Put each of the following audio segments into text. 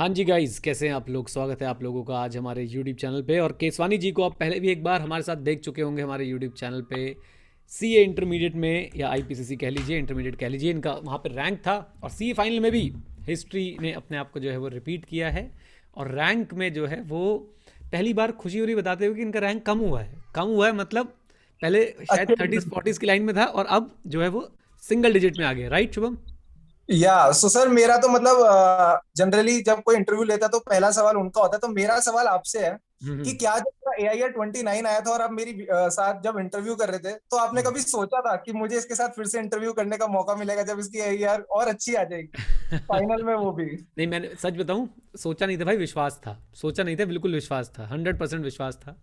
हाँ जी गाइस, कैसे हैं आप लोग। स्वागत है आप लोगों का आज हमारे यूट्यूब चैनल पे। और केसवानी जी को आप पहले भी एक बार हमारे साथ देख चुके होंगे हमारे यूट्यूब चैनल पे। सीए इंटरमीडिएट में या आईपीसीसी कह लीजिए, इंटरमीडिएट कह लीजिए, इनका वहाँ पे रैंक था। और सीए फाइनल में भी हिस्ट्री ने अपने आप को जो है वो रिपीट किया है। और रैंक में जो है वो पहली बार खुशी हो रही बताते हुए कि इनका रैंक कम हुआ है। कम हुआ है मतलब पहले शायद अच्छे 30s 40s की लाइन में था और अब जो है वो सिंगल डिजिट में आ गया। राइट शुभम? या सो सर, मेरा तो मतलब जनरली जब कोई इंटरव्यू लेता है तो पहला सवाल उनका होता है। तो मेरा सवाल आपसे है कि हम्म। क्या जब AIR 29 आया था और आप मेरी साथ जब इंटरव्यू कर रहे थे तो आपने हम्म। कभी सोचा था कि मुझे इसके साथ फिर से इंटरव्यू करने का मौका मिलेगा जब इसकी AIR और अच्छी आ जाएगी, फाइनल में वो भी। नहीं, मैंने सच बताऊं, सोचा नहीं था भाई, विश्वास था। सोचा नहीं था, बिल्कुल विश्वास था, 100% विश्वास था।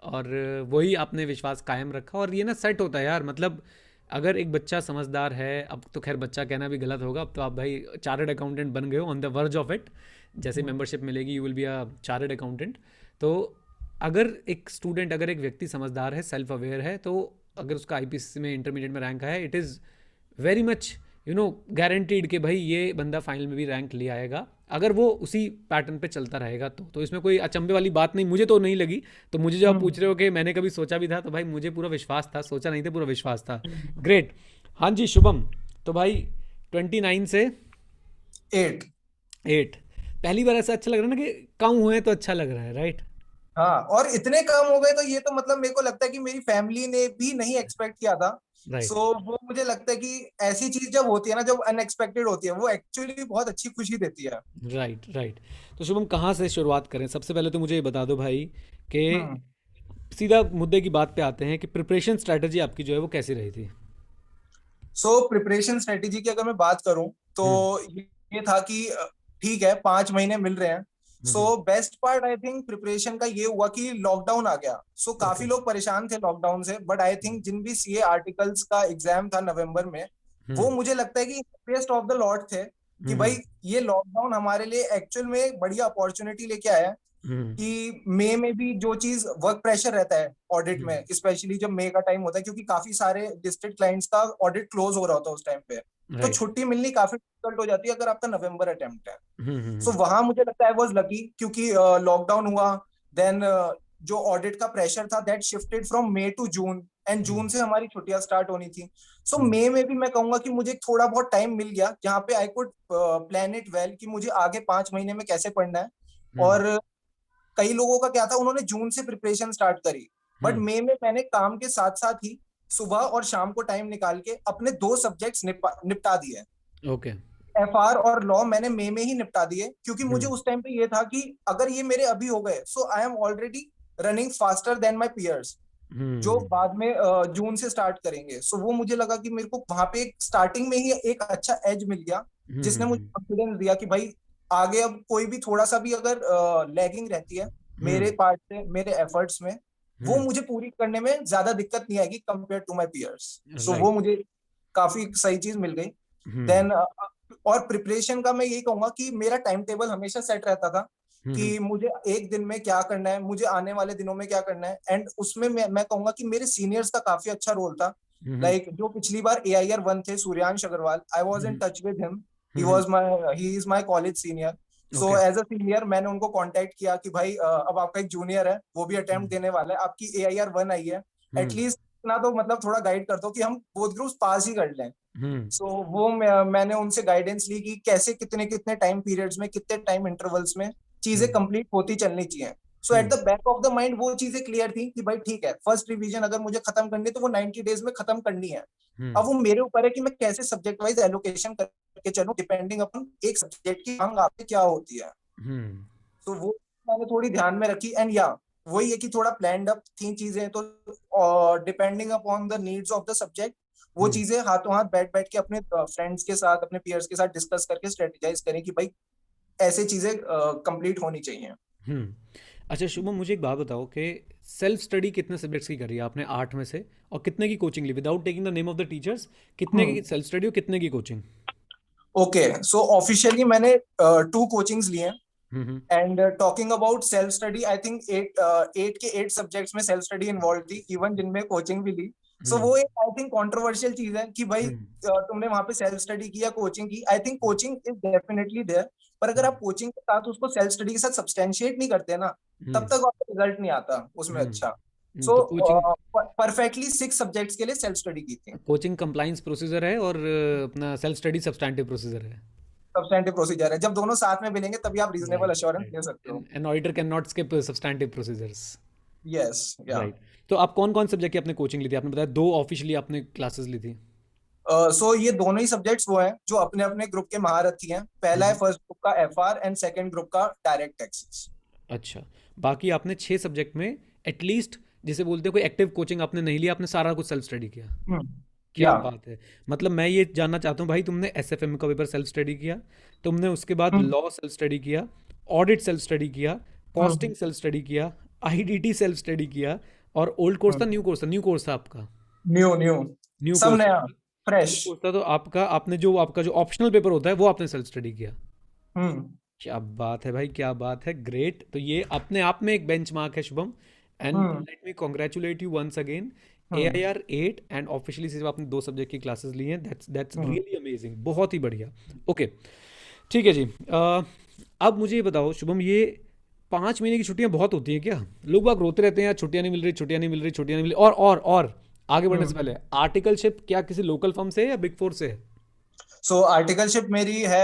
और वही आपने विश्वास कायम रखा और ये ना सेट होता है यार। मतलब अगर एक बच्चा समझदार है, अब तो खैर बच्चा कहना भी गलत होगा, अब तो आप भाई चार्टर्ड अकाउंटेंट बन गए हो, on the verge of it. जैसे मेंबरशिप मिलेगी you will be a chartered accountant. तो अगर एक स्टूडेंट, अगर एक व्यक्ति समझदार है, सेल्फ अवेयर है, तो अगर उसका आईपीएससी में इंटरमीडिएट में रैंक है, it is very much guaranteed कि भाई ये बंदा फाइनल में भी रैंक ले आएगा। अगर वो उसी पैटर्न पे चलता रहेगा तो इसमें कोई अचंभे वाली बात नहीं, मुझे तो नहीं लगी। तो मुझे जब आप हम्म। पूछ रहे हो कि मैंने कभी सोचा भी था, तो भाई मुझे पूरा विश्वास था, सोचा नहीं था, पूरा विश्वास था। ग्रेट। हाँ जी शुभम। तो भाई 29 से 8। 8, पहली बार ऐसा अच्छा लग रहा है ना कि कम हुए तो अच्छा लग रहा है। राइट? हाँ, और इतने कम हो गए तो ये तो मतलब मेरे को लगता है कि मेरी फैमिली ने भी नहीं एक्सपेक्ट किया था। सो राइट, वो मुझे लगता है कि ऐसी चीज जब होती है ना, जब अनएक्सपेक्टेड होती है, वो एक्चुअली बहुत अच्छी खुशी देती है। Right, right. तो शुभम, कहाँ से शुरुआत करें? सबसे पहले तो मुझे ये बता दो भाई कि हम्म। सीधा मुद्दे की बात पे आते हैं कि प्रिपरेशन स्ट्रेटजी आपकी जो है वो कैसी रही थी? सो प्रिपरेशन स्ट्रेटेजी की अगर मैं बात करूं तो हम्म। ये था कि ठीक है, 5 महीने मिल रहे हैं। So hmm. Best part I think preparation का ये हुआ कि लॉकडाउन आ गया। So okay. काफी लोग परेशान थे लॉकडाउन से, बट आई थिंक जिन भी सीए आर्टिकल्स का एग्जाम था नवंबर में, वो हम्म। मुझे लगता है कि बेस्ट ऑफ द लॉट थे। कि हम्म। भाई ये लॉकडाउन हमारे लिए एक्चुअल में एक बढ़िया अपॉर्चुनिटी लेके आया है। हम्म। कि मई में भी जो चीज वर्क प्रेशर रहता है ऑडिट हम्म। में, स्पेशली जब मई का टाइम होता है, क्योंकि काफी सारे डिस्ट्रिक्ट क्लाइंट्स का ऑडिट क्लोज हो रहा होता है उस टाइम पे। तो राइट। छुट्टी मिलनी काफी डिफिकल्ट हो जाती है अगर आपका नवंबर अटेम्प्ट है। हम्म। सो वहां मुझे लगता है आई वाज लकी, क्योंकि लॉकडाउन हुआ। देन जो ऑडिट का प्रेशर था that shifted from May to June, and June hmm. से हमारी छुट्टियां स्टार्ट होनी थी। सो हम्म। मई में भी मैं कहूंगा कि मुझे थोड़ा बहुत टाइम मिल गया जहाँ पे I could plan it well कि मुझे आगे 5 महीने में कैसे पढ़ना है। हम्म। और कई लोगों का क्या था, उन्होंने जून से प्रिपरेशन स्टार्ट करी। बट हम्म। मई में मैंने काम के साथ साथ ही सुबह और शाम को टाइम निकाल के अपने 2 सब्जेक्ट्स निपटा दिए। ओके। FR और लॉ मैंने मई में ही निपटा दिए, क्योंकि मुझे हम्म। उस टाइम पे ये था कि अगर ये मेरे अभी हो गए so I am already running faster than my peers, जो हम्म। बाद में जून से स्टार्ट करेंगे। सो वो मुझे लगा कि मेरे को वहां पे एक स्टार्टिंग में ही एक अच्छा एज मिल गया, जिसने मुझे हम्म। कॉन्फिडेंस दिया कि भाई आगे अब कोई भी थोड़ा सा भी अगर लैगिंग रहती है मेरे हम्म। पार्ट से, मेरे एफर्ट्स में, वो हम्म। मुझे पूरी करने में ज्यादा दिक्कत नहीं आएगी कंपेयर टू माई पियर्स। सो वो राइट। मुझे काफी सही चीज मिल गई। हम्म। देन और प्रिपरेशन का मैं यही कहूंगा कि मेरा टाइम टेबल हमेशा सेट रहता था हम्म। कि मुझे एक दिन में क्या करना है, मुझे आने वाले दिनों में क्या करना है। एंड उसमें मैं कहूंगा कि मेरे सीनियर्स का काफी अच्छा रोल था। हम्म। लाइक जो पिछली बार AIR 1 थे, Suryansh Agrawal, I was in hmm. Touch with him. Hmm. He is my college senior. So okay. As a senior मैंने उनको कांटेक्ट किया कि भाई अब आपका एक जूनियर है, वो भी अटेम्प्ट हम्म। देने वाला है, आपकी AIR 1 आई है, हम्म। एटलीस्ट इतना तो मतलब थोड़ा गाइड कर दो कि हम बोथ ग्रुप्स पास ही कर लें। हम्म। सो वो मैंने उनसे गाइडेंस ली कि कैसे कितने कितने टाइम पीरियड्स में, कितने टाइम इंटरवल्स में चीजें हम्म। कंप्लीट होती चलनी चाहिए। So at hmm. The back of the mind वो चीजें क्लियर थी कि भाई ठीक है, फर्स्ट रिवीजन अगर मुझे खत्म करनी है तो वो 90 डेज में खत्म करनी है। अब हम्म। वो मेरे ऊपर है कि मैं कैसे सब्जेक्ट वाइज एलोकेशन करके चलूं, डिपेंडिंग अपन एक सब्जेक्ट की मांग आपसे क्या होती है। हम्म। तो वो मैंने थोड़ी ध्यान में रखी। एंड या वही है कि थोड़ा प्लान्ड अप थी चीजें, तो depending upon the needs of the subject वो हम्म। चीजें हाथों हाथ बैठ बैठ के अपने फ्रेंड्स के साथ, अपने पीयर्स के साथ डिस्कस करके स्ट्रेटेजाइज करें कि भाई ऐसे चीजें कंप्लीट होनी चाहिए। हम्म। अच्छा शुभम, मुझे एक बात बताओ कि सेल्फ स्टडी कितने सब्जेक्ट्स की करी है आपने 8 में से? और कितने की कोचिंग ली, without taking the name of the teachers? कितने की हम्म। सेल्फ स्टडी और कितने की कोचिंग? ओके, सो ऑफिशियली मैंने 2 कोचिंग्स लिए हैं। Hmm. And talking about self study, I think 8 के 8 सब्जेक्ट्स में सेल्फ स्टडी इन्वॉल्व थी, इवन जिनमें कोचिंग भी ली। सो हम्म। वो एक आई थिंक कंट्रोवर्शियल चीज है कि भाई हम्म। तुमने वहां पे सेल्फ स्टडी की या कोचिंग की। I think coaching is definitely there, पर अगर आप कोचिंग के साथ उसको सेल्फ स्टडी के साथ सब्सटेंशिएट नहीं करते ना, तब तक आपका रिजल्ट नहीं आता उसमें अच्छा। सो तो कोचिंग परफेक्टली 6 सब्जेक्ट्स के लिए सेल्फ स्टडी की थी। कोचिंग कंप्लाइंस प्रोसीजर है और अपना सेल्फ स्टडी सब्सटैंटिव प्रोसीजर है। सब्सटेंटिव प्रोसीजर है, जब दोनों साथ में मिलेंगे तभी आप reasonable right assurance right they सकते हो। An auditor can not skip substantive procedures. Yes या। राइट। तो आप कौन कौन सब्जेक्ट की आपने कोचिंग ली थी? आपने बताया 2 ऑफिशियली आपने क्लासेस ली थी। सो ये दोनों ही सब्जेक्ट्स वो हैं जो अपने अपने ग्रुप के महारथी हैं। पहला है हम्म। फर्स्ट ग्रुप का एफआर एंड सेकंड ग्रुप का डायरेक्ट टैक्सेस। अच्छा, बाकी आपने 6 सब्जेक्ट में एटलीस्ट जिसे बोलते हैं कोई एक्टिव कोचिंग आपने नहीं लिया, आपने सारा कुछ सेल्फ स्टडी किया। क्या या बात है! मतलब मैं ये जानना चाहता हूँ भाई, तुमने एसएफएम का पेपर सेल्फ स्टडी किया, तुमने उसके बाद लॉ सेल्फ स्टडी किया, ऑडिट सेल्फ स्टडी किया, कॉस्टिंग सेल्फ स्टडी किया, आईडीटी सेल्फ स्टडी किया, और ओल्ड कोर्स था न्यू कोर्स था? न्यू कोर्स था आपका? न्यू न्यू न्यू सब कोर्स नया था। फ्रेश। न्यू कोर्स था तो आपका आपने जो आपका जो ऑप्शनल पेपर होता है वो आपने सेल्फ स्टडी किया। हम्म क्या बात है भाई, क्या बात है! ग्रेट। तो ये अपने आप में एक बेंचमार्क है Shubham, and hmm let me congratulate you once again. Hmm AIR 8 and officially सिर्फ आपने 2 सब्जेक्ट की क्लासेस ली हैं, दैट्स हम्म रियली अमेजिंग, बहुत ही बढ़िया। ओके, ठीक है जी। अब मुझे ये बताओ शुभम, ये 5 महीने की छुट्टियां बहुत होती हैं क्या? लोग बाग रोते रहते हैं यार, छुट्टियां नहीं मिल रही, छुट्टियां नहीं मिल रही, छुट्टियां नहीं मिल रही। और आगे बढ़ने से हम्म। पहले, आर्टिकलशिप क्या किसी लोकल फर्म से है या बिग फोर से है? सो आर्टिकलशिप मेरी है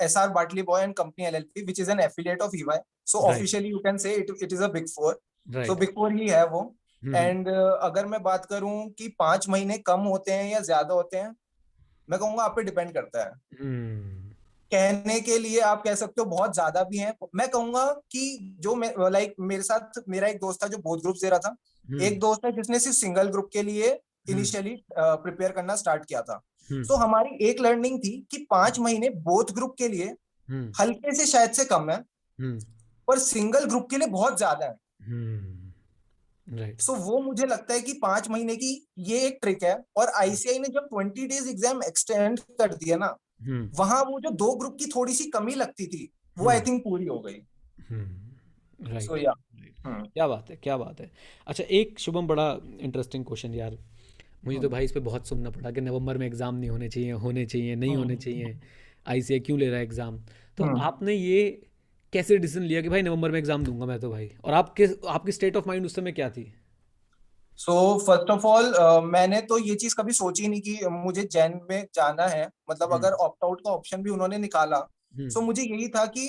SR Batliboi and company LLP which is an affiliate of EY. So right officially you can say it is a big four. So right. Big four ही है वो। हम्म एंड अगर मैं बात करूं कि 5 महीने कम होते हैं या ज्यादा होते हैं, मैं कहूंगा आप पे डिपेंड करता है। हम्म कहने के लिए आप कह सकते हो बहुत ज्यादा भी हैं। मैं कहूंगा कि जो मैं लाइक मेरे साथ मेरा एक दोस्त था जो बोथ ग्रुप दे रहा था। हम्म एक दोस्त है जिसने सिर्फ सिंगल ग्रुप के लिए हम्म इनिशियली प्रिपेयर करना स्टार्ट किया था। हम्म सो हमारी एक लर्निंग थी कि 5 महीने बोथ ग्रुप के लिए हम्म हल्के से शायद से कम है, हम्म पर सिंगल ग्रुप के लिए बहुत ज्यादा है। राइट। सो वो मुझे लगता है कि 5 महीने की ये एक ट्रिक है। और आईसीआई ने जब 20 डेज एग्जाम एक्सटेंड कर दिया ना, हम्म वहां वो जो 2 ग्रुप की थोड़ी सी कमी लगती थी वो आई हम्म थिंक पूरी हो गई। सो राइट या। राइट। हम्म क्या बात है, क्या बात है! अच्छा, एक शुभम बड़ा इंटरेस्टिंग क्वेश्चन यार, मुझे तो हम्म भाई इस पे बहुत सुनना पड़ा कि नवंबर में एग्ज़ाम नहीं होने चाहिए, होने चाहिए, नहीं होने हम्म चाहिए, आईसीआई क्यों ले रहा है एग्ज़ाम? तो हम्म। आपने ये कैसे डिसीजन लिया कि भाई नवंबर में एग्ज़ाम दूंगा मैं तो भाई, और आपके आपकी स्टेट ऑफ माइंड उस समय क्या थी? सो फर्स्ट ऑफ ऑल मैंने तो ये चीज कभी सोची नहीं कि मुझे जैन में जाना है। मतलब हम्म अगर ऑप्ट आउट का ऑप्शन भी उन्होंने निकाला, हम्म सो मुझे यही था कि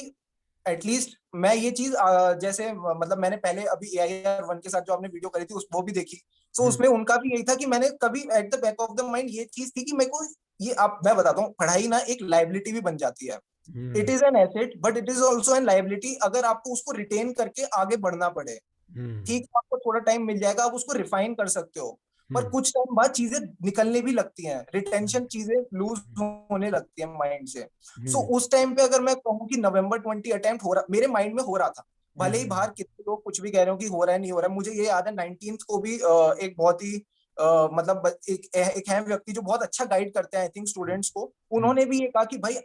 एटलीस्ट मैं ये चीज जैसे मतलब मैंने पहले अभी AIR 1 के साथ जो आपने वीडियो करी थी उस वो भी देखी। सो हम्म उसमें उनका भी यही था कि मैंने कभी at the back of the mind ये चीज थी कि मेरे को ये आप मैं बताता हूँ, पढ़ाई ना एक लाइबिलिटी भी बन जाती है। It hmm is an asset but it is also an liability अगर आपको उसको रिटेन करके आगे बढ़ना पड़े। हम्म ठीक है, आपको थोड़ा टाइम मिल जाएगा, आप उसको रिफाइन कर सकते हो। पर हम्म कुछ टाइम बाद चीजें निकलने भी लगती हैं, हम्म रिटेंशन चीजें लूज होने लगती है माइंड से। सो हम्म उस टाइम पे अगर मैं कहूँ कि November 20 अटेम्प्ट हो रहा मेरे माइंड में हो रहा था। भले ही हम्म बाहर कितने लोग कुछ भी कह रहे हो कि हो रहा है नहीं हो रहा है, मुझे ये याद है 19th को भी एक बहुत ही मतलब एक है व्यक्ति जो बहुत अच्छा गाइड करते हैं आई थिंक स्टूडेंट्स को। हम्म उन्होंने भी ये कहा कि भाई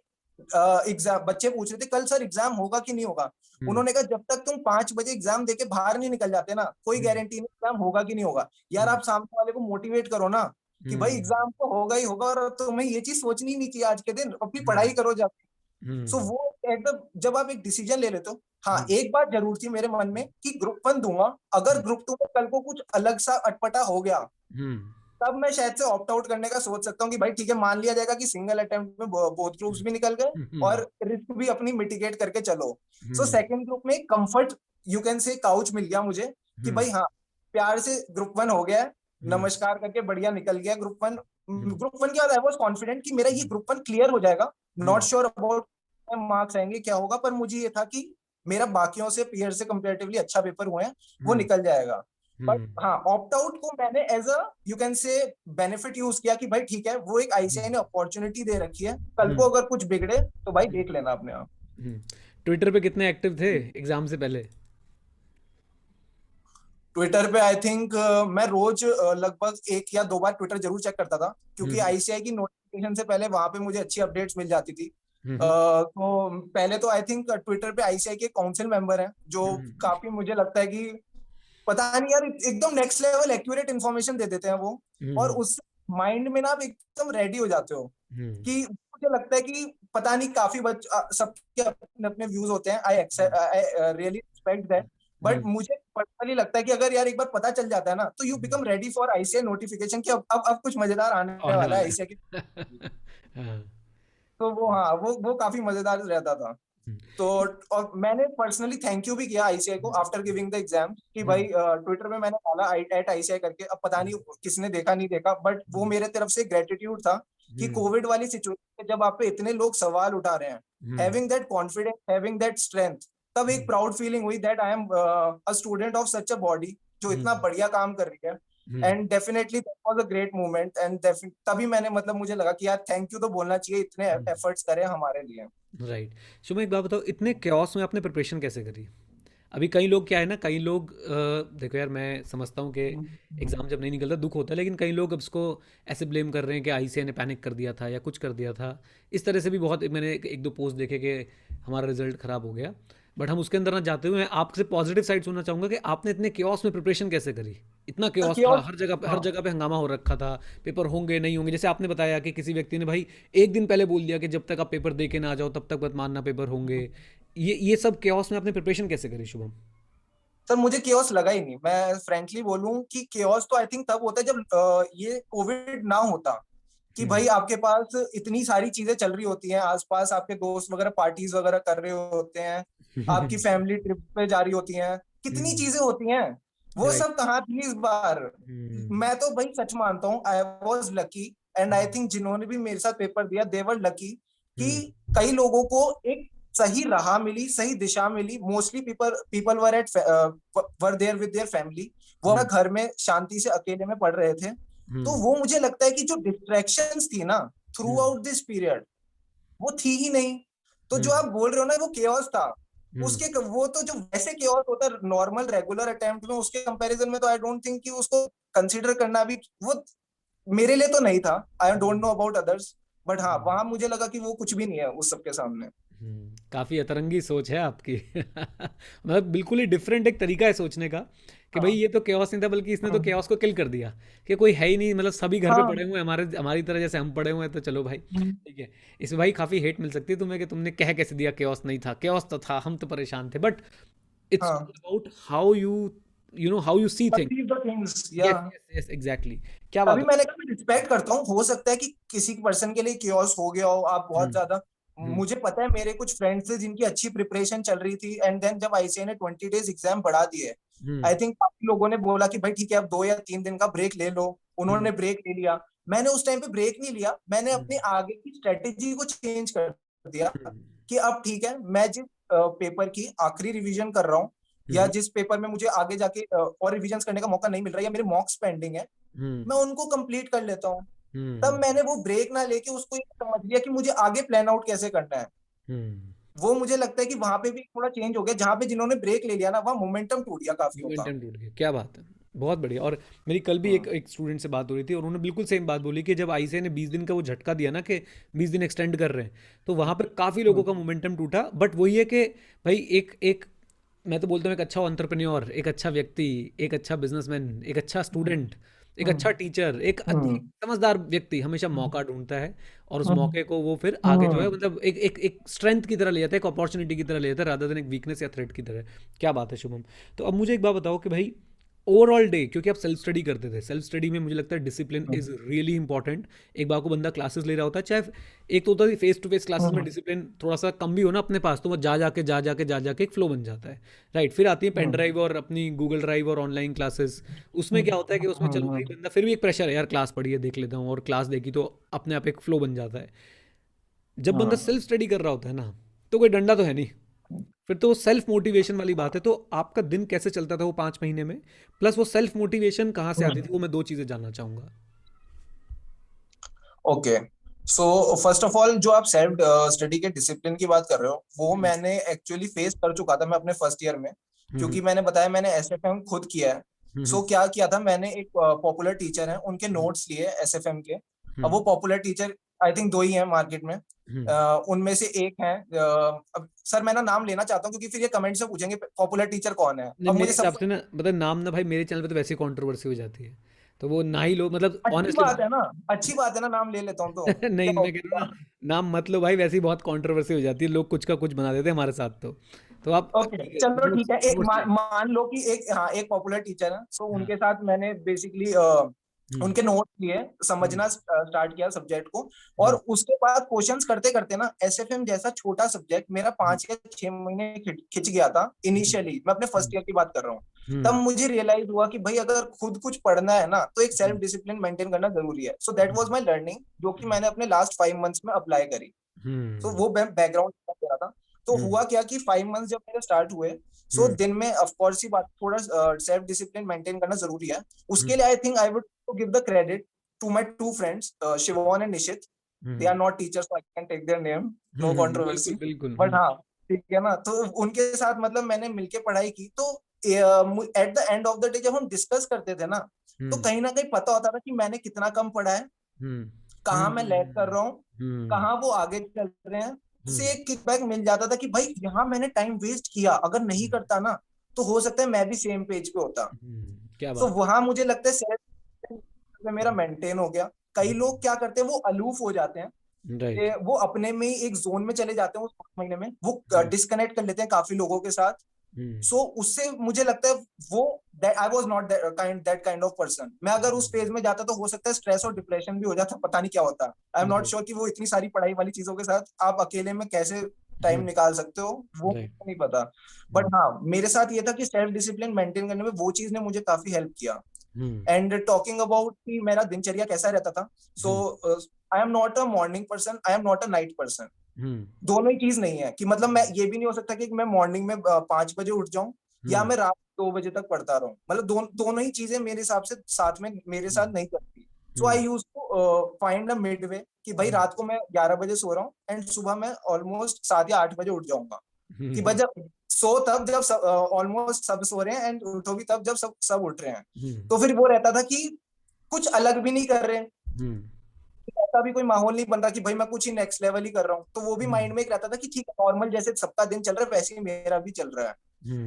एग्जाम बच्चे पूछ रहे थे कल सर एग्जाम होगा कि नहीं होगा। हम्म उन्होंने कहा जब तक तुम 5 बजे एग्जाम देके बाहर नहीं निकल जाते ना, कोई हम्म गारंटी नहीं एग्जाम होगा कि नहीं होगा। यार हम्म आप सामने वाले को मोटिवेट करो ना कि भाई हम्म एग्जाम तो होगा ही होगा और तुम्हें ये चीज सोचनी नहीं चाहिए आज के दिन, अपनी हम्म पढ़ाई करो जाके। सो हम्म वो एकदम जब आप एक डिसीजन ले लेते हो। हाँ, हम्म एक बात जरूर थी मेरे मन में कि ग्रुप 1 दूंगा, अगर ग्रुप 2 में कल को कुछ अलग सा अटपटा हो गया हम्म तब मैं शायद से ऑप्ट आउट करने का सोच सकता हूँ कि भाई ठीक है, मान लिया जाएगा कि सिंगल अटेम्प्ट में बोथ ग्रुप्स भी निकल गए हम्म और रिस्क भी अपनी मिटिगेट करके चलो। सो हम्म सेकंड ग्रुप में comfort you can say coach मिल गया मुझे कि हम्म भाई हाँ, प्यार से ग्रुप 1 हो गया है, हम्म नमस्कार करके बढ़िया निकल गया ग्रुप 1। हम्म ग्रुप 1 के बाद आई वॉज कॉन्फिडेंट कि मेरा ये ग्रुप 1 क्लियर हो जाएगा। Not hmm sure about marks आएंगे क्या होगा, पर मुझे ये था कि मेरा बाकियों से पीयर से कंपेरेटिवली अच्छा पेपर हुए हैं, वो हम्म निकल जाएगा। बट हम्म हाँ, ऑप्ट आउट को मैंने as a you can say benefit use किया कि भाई ठीक है, वो एक आईसीआई ने अपॉर्चुनिटी दे रखी है, कल को अगर कुछ बिगड़े तो भाई देख लेना अपने आप। ट्विटर पे कितने एक्टिव थे एग्जाम से पहले? ट्विटर पे आई थिंक मैं रोज लगभग 1 या 2 बार ट्विटर जरूर चेक करता था, क्योंकि हम्म आईसीआई की नोटिफिकेशन से पहले वहां पे मुझे अच्छी अपडेट्स मिल जाती थी। हम्म तो पहले तो आई थिंक ट्विटर पे आईसीआई के काउंसिल मेंबर हैं जो हम्म काफी मुझे लगता है कि पता नहीं यार एकदम नेक्स्ट लेवल एक्यूरेट इन्फॉर्मेशन दे देते हैं वो। और हम्म उस माइंड में ना आप एकदम रेडी हो जाते हो हम्म कि मुझे लगता है कि पता नहीं काफी सबके अपने अपने व्यूज होते हैं, I really respect that, but मुझे पर्सनली लगता है कि अगर यार एक बार पता चल जाता है ना, तो you become ready for ICI notification कि अब कुछ मजेदार आने आने वाला है वाला आईसीआई की। है। हाँ। तो वो, हाँ, वो काफी मजेदार रहता था। हम्म, तो और मैंने पर्सनली थैंक यू भी किया आईसीआई को आफ्टर गिविंग द एग्जाम, कि भाई हम्म, ट्विटर में मैंने डाला एट आईसीआई करके, अब पता नहीं किसने देखा नहीं देखा, बट वो मेरे तरफ से ग्रेटिट्यूड था कि हम्म, कोविड वाली सिचुएशन में जब आप पे इतने लोग सवाल उठा रहे हैं, hmm, having that confidence, having that strength, तब एक हम्म, प्राउड फीलिंग हुई that I am a student of such a body जो इतना हम्म, बढ़िया काम कर रही है। Hmm, and definitely that was a great moment, and तभी मैंने मतलब मुझे लगा कि यार थैंक यू तो बोलना चाहिए, इतने हम्म। एफर्ट्स करे हमारे लिए। राइट। शुभ, एक बात बताओ, इतने क्योस में आपने प्रिपरेशन कैसे करी? अभी कई लोग क्या है ना, कई लोग देखो यार, मैं समझता हूँ कि एग्ज़ाम जब नहीं निकलता दुख होता है, लेकिन कई लोग अब इसको ऐसे ब्लेम कर रहे हैं कि आईसीआई ने पैनिक कर दिया था या कुछ कर दिया था। इस तरह से भी बहुत, मैंने एक दो पोस्ट देखे कि हमारा रिजल्ट ख़राब हो गया। बट हम उसके अंदर ना जाते हुए, मैं आपसे पॉजिटिव साइड सुनना चाहूँगा कि आपने इतने क्योस में प्रिपरेशन कैसे करी? इतना क्योस था, chaos, हर हाँ, जगह पे हंगामा हो रखा था, पेपर होंगे नहीं होंगे। जैसे आपने बताया कि किसी व्यक्ति ने भाई एक दिन पहले बोल दिया कि जब तक आप पेपर दे के ना आ जाओ तब तक मत मानना पेपर होंगे। ये सब क्योस में आपने प्रिपरेशन कैसे करी शुभम? सर मुझे केओस लगा ही नहीं, मैं फ्रेंकली बोलूं कि केओस तो आई थिंक तब होता है जब ये कोविड ना होता, कि हुँ, भाई आपके पास इतनी सारी चीजें चल रही होती हैं आसपास, आपके दोस्त वगैरह पार्टीज वगैरह कर रहे होते हैं, आपकी फैमिली ट्रिप पे जा रही होती हैं, कितनी हुँ, चीजें होती हैं, वो राइट। सब कहाँ थी इस बार। हुँ, मैं तो भाई सच मानता हूँ I was lucky, and I hmm, think जिन्होंने भी मेरे साथ पेपर दिया दे वर लकी, कि हुँ, कई लोगों को एक सही राह मिली, सही दिशा मिली। Mostly people people were there with their family, वो हुँ, अपना घर में शांति से अकेले में पढ़ रहे थे। तो हुँ, वो मुझे लगता है कि जो डिस्ट्रैक्शंस थी ना through hmm, out this period, वो थी ही नहीं। तो जो हुँ, आप बोल रहे हो ना वो केओस था, हुँ, उसके वो तो जो वैसे केओस होता है नॉर्मल रेगुलर अटेम्प्ट में, उसके कंपैरिजन में तो आई डोंट थिंक कि उसको कंसीडर करना भी, वो मेरे लिए तो नहीं था। I don't know about others, but हाँ हुँ, वहां मुझे लगा कि वो कुछ भी नहीं है उस सबके सामने। काफ़ी अतरंगी सोच है आपकी। मतलब बिल्कुल ही डिफरेंट एक तरीका है सोचने का, कि भाई हाँ, ये तो केओस नहीं था, बल्कि इसने तो हाँ, केओस को किल कर दिया, कि कोई है ही नहीं, मतलब सभी घर पे हाँ, पड़े हुए हैं, हमारी तरह जैसे हम पड़े हुए हैं, तो चलो भाई ठीक है। इसमें भाई काफ़ी हेट मिल सकती है तुम्हें कि तुमने कह कैसे दिया केओस नहीं था, केओस तो था, हम तो परेशान थे। बट इट्स हाँ, all about how you know how you see things. Perceive the things yeah. Yes yes yes, exactly. क्या बात तभी है। मैंने कहा रिस्पेक्ट करता हूँ, हो सकता है कि किसी पर्सन के लिए कियोस हो गया हो, आप बहुत हम्म, ज्यादा, हम्म, मुझे पता है मेरे कुछ फ्रेंड्स थे जिनकी अच्छी प्रिपरेशन चल रही थी, एंड देन जब आईसीआई ने 20 days एग्जाम बढ़ा दिए, हम्म, आई थिंक काफी लोगों ने बोला कि भाई ठीक है अब 2 या 3 दिन का ब्रेक ले लो, हम्म, उन्होंने ब्रेक ले लिया। मैंने उस टाइम पे ब्रेक नहीं लिया, मैंने हम्म, अपने आगे की स्ट्रेटेजी को चेंज कर दिया, हम्म, कि अब ठीक है मैं जिस पेपर की आखिरी रिवीजन कर रहा हूँ, या हम्म, जिस पेपर में मुझे आगे जाके और रिवीजन करने का मौका नहीं मिल रहा, या मेरे मॉक्स पेंडिंग है, हम्म, मैं उनको कंप्लीट कर लेता हूँ। तब हम्म, मैंने वो ब्रेक ना लेके उसको ये समझ लिया कि मुझे आगे प्लान आउट कैसे करना है। हम्म। वो मुझे लगता है कि वहां पे भी थोड़ा चेंज हो गया, जहां पे जिन्होंने ब्रेक ले लिया ना वहां मोमेंटम टूट गया काफी होता। मोमेंटम टूट गया, क्या बात है। बहुत बढ़िया। और मेरी कल भी एक हाँ, एक स्टूडेंट से बात हो रही थी, और उन्होंने बिल्कुल सेम बात बोली कि जब आईसीआई ने 20 दिन का वो झटका दिया ना, कि 20 दिन एक्सटेंड कर रहे हैं, तो वहाँ पे काफ़ी लोगों का मोमेंटम टूटा। बट वही है कि भाई एक एक मैं तो बोलता हूँ, एक अच्छा एंटरप्रेन्योर, एक अच्छा व्यक्ति, एक अच्छा बिजनेसमैन, एक अच्छा स्टूडेंट, एक अच्छा टीचर, एक हम्म, समझदार व्यक्ति हमेशा मौका ढूंढता है, और उस हम्म, मौके को वो फिर आगे जो है, हम्म, मतलब एक स्ट्रेंथ की तरह ले जाता है, एक अपॉर्चुनिटी की तरह ले जाता है, रादर देन एक वीकनेस या थ्रेट की तरह। क्या बात है शुभम। तो अब मुझे एक बात बताओ कि भाई ओवरऑल डे, क्योंकि आप सेल्फ स्टडी करते थे, सेल्फ स्टडी में मुझे लगता है डिसिप्लिन इज रियली इंपॉर्टेंट। एक बार को बंदा क्लासेस ले रहा होता है, चाहे एक तो होता है फेस टू फेस क्लासेस में हम्म, डिसिप्लिन थोड़ा सा कम भी हो ना अपने पास, तो वो जा जाके एक फ्लो बन जाता है। राइट। फिर आती है पेन हम्म, ड्राइव और अपनी गूगल ड्राइव और ऑनलाइन क्लासेस। उसमें क्या होता है कि उसमें चलो भाई बंदा फिर भी एक प्रेशर है यार, क्लास पढ़ी है देख लेता हूँ, और क्लास देखी तो अपने आप एक फ्लो बन जाता है। जब बंदा हाँ, सेल्फ स्टडी कर रहा होता है ना, तो कोई डंडा तो है नहीं, फिर तो सेल्फ मोटिवेशन वाली बात है। तो आपका दिन कैसे चलता था वो 5 महीने में, प्लस वो सेल्फ मोटिवेशन कहाँ से आती थी, वो मैं दो चीज़ें जानना चाहूँगा। Okay. So first of all जो आप सेल्फ स्टडी के डिसिप्लिन की बात कर रहे हो, वो हम्म, मैंने एक्चुअली फेस कर चुका था मैं अपने फर्स्ट ईयर में, हम्म, क्योंकि मैंने बताया मैंने एसएफएम खुद किया है। हम्म, सो क्या किया था मैंने, एक पॉपुलर टीचर है उनके हम्म, नोट्स लिए एसएफएम के। अब हम्म, वो पॉपुलर टीचर आई थिंक दो ही हैं मार्केट में, हम्म। उनमें से एक है, अब सर मैं ना नाम लेना चाहता हूँ क्योंकि फिर ये कमेंट से पूछेंगे पॉपुलर टीचर कौन है, नहीं, अब मेरे मुझे हिसाब सबको। से ना, मतलब नाम ना भाई, मेरे चैनल पे तो वैसे कंट्रोवर्सी हो जाती है, तो वो ना ही लो, मतलब अच्छी ऑनेस्टली बात है ना, अच्छी बात है ना, नाम ले लेता हूँ तो नहीं, क्या हो मैं कह रहा हूँ गया। ना, नाम मत लो भाई, वैसे ही बहुत कंट्रोवर्सी हो जाती है, लोग कुछ का कुछ बना देते हैं हमारे साथ। तो आप ओके ठीक है, चलो नोट्स ठीक है, एक नोट्स ले। मान लो कि एक, हाँ, एक पॉपुलर टीचर है, सो हाँ। उनके साथ मैंने बेसिकली हम्म। उनके नोट्स लिए, हम्म। समझना स्टार्ट किया सब्जेक्ट को। और हम्म। उसके बाद क्वेश्चंस करते करते ना, एसएफएम जैसा छोटा सब्जेक्ट मेरा हम्म। 5 या 6 महीने खिंच गया था इनिशियली, मैं अपने फर्स्ट हम्म। ईयर की बात कर रहा हूँ। तब हम्म। मुझे रियलाइज हुआ कि भाई अगर खुद कुछ पढ़ना है ना, तो एक सेल्फ हम्म। डिसिप्लिन मेंटेन करना जरूरी है। So that was my learning, जो कि मैंने अपने लास्ट 5 मंथ्स में अप्लाई करी। तो हम्म। वो बैकग्राउंड दे रहा था। तो हम्म। हुआ क्या कि 5 मंथ्स जब मेरे स्टार्ट हुए, सो हम्म। दिन में ऑफ कोर्स ही बात, थोड़ा सेल्फ डिसिप्लिन मेंटेन करना जरूरी है। हम्म। उसके लिए I think I would give the credit to my two friends, Shivon and Nishit. They hmm. Are not teachers, so I can take their name, no बिल्कुल कंट्रोवर्सी। बिल्कुल। But हाँ, ठीक है ना, तो उनके साथ मतलब मैंने मिलके पढ़ाई की। तो eight the end of the day जब हम डिस्कस करते थे ना, तो हम्म। कहीं ना कहीं पता होता था कि मैंने कितना कम पढ़ा है, हम्म। कहाँ मैं लैग कर हम्म। रहा हूँ, हम्म। कहाँ वो आगे चल रहे हैं। हम्म। से एक किकबैक मिल जाता था कि भाई यहाँ मैंने टाइम वेस्ट किया, अगर नहीं करता ना, तो हो सकता है मैं भी सेम पेज पे होता। क्या तो बात वहां मुझे लगता है सेल्फ मेरा मेंटेन हो गया। कई है। लोग क्या करते हैं, वो अलूफ हो जाते हैं, राइट। वो अपने में ही एक जोन में चले जाते हैं, उस 5 महीने में वो हम्म। डिस्कनेक्ट कर लेते हैं काफी लोगों के साथ। हम्म। सो उससे मुझे लगता है वो, I was not that kind of person. मैं अगर उस फेज में जाता तो हो सकता है स्ट्रेस और डिप्रेशन भी हो जाता, पता नहीं क्या होता। आई एम नॉट राइट। श्योर कि वो इतनी सारी पढ़ाई वाली चीजों के साथ आप अकेले में कैसे टाइम निकाल सकते हो, वो राइट। मुझे नहीं पता। बट हाँ, मेरे साथ ये था कि सेल्फ डिसिप्लिन मेंटेन करने में वो चीज ने मुझे काफी हेल्प किया। हम्म। एंड टॉकिंग अबाउट कि मेरा दिनचर्या कैसा रहता था, so hmm. I am not a morning person, I am not a night person. Hmm. दोनों ही चीज नहीं है कि मतलब मैं ये भी नहीं हो सकता कि मैं मॉर्निंग में 5 बजे उठ जाऊं, या हम्म। मैं रात 2 बजे तक पढ़ता रहूं। मतलब दोनों ही चीजें मेरे हिसाब से साथ में मेरे साथ नहीं चलती। So hmm. I use to find a mid way कि भाई हम्म। रात को मैं 11 बजे सो रहा हूँ एंड सुबह मैं ऑलमोस्ट 7 या 8 बजे उठ जाऊंगा। कि भाई हम्म। जब सो तब जब ऑलमोस्ट सब सो रहे हैं, एंड उठो भी तब जब सब सब उठ रहे हैं। हम्म। तो फिर वो रहता था कि कुछ अलग भी नहीं कर रहे, हम्म। ऐसा भी कोई माहौल नहीं बन रहा कि भाई मैं कुछ ही नेक्स्ट लेवल ही कर रहा हूँ। तो वो भी माइंड में एक रहता था कि ठीक है, नॉर्मल जैसे सबका दिन चल रहा है वैसे ही मेरा भी चल रहा है।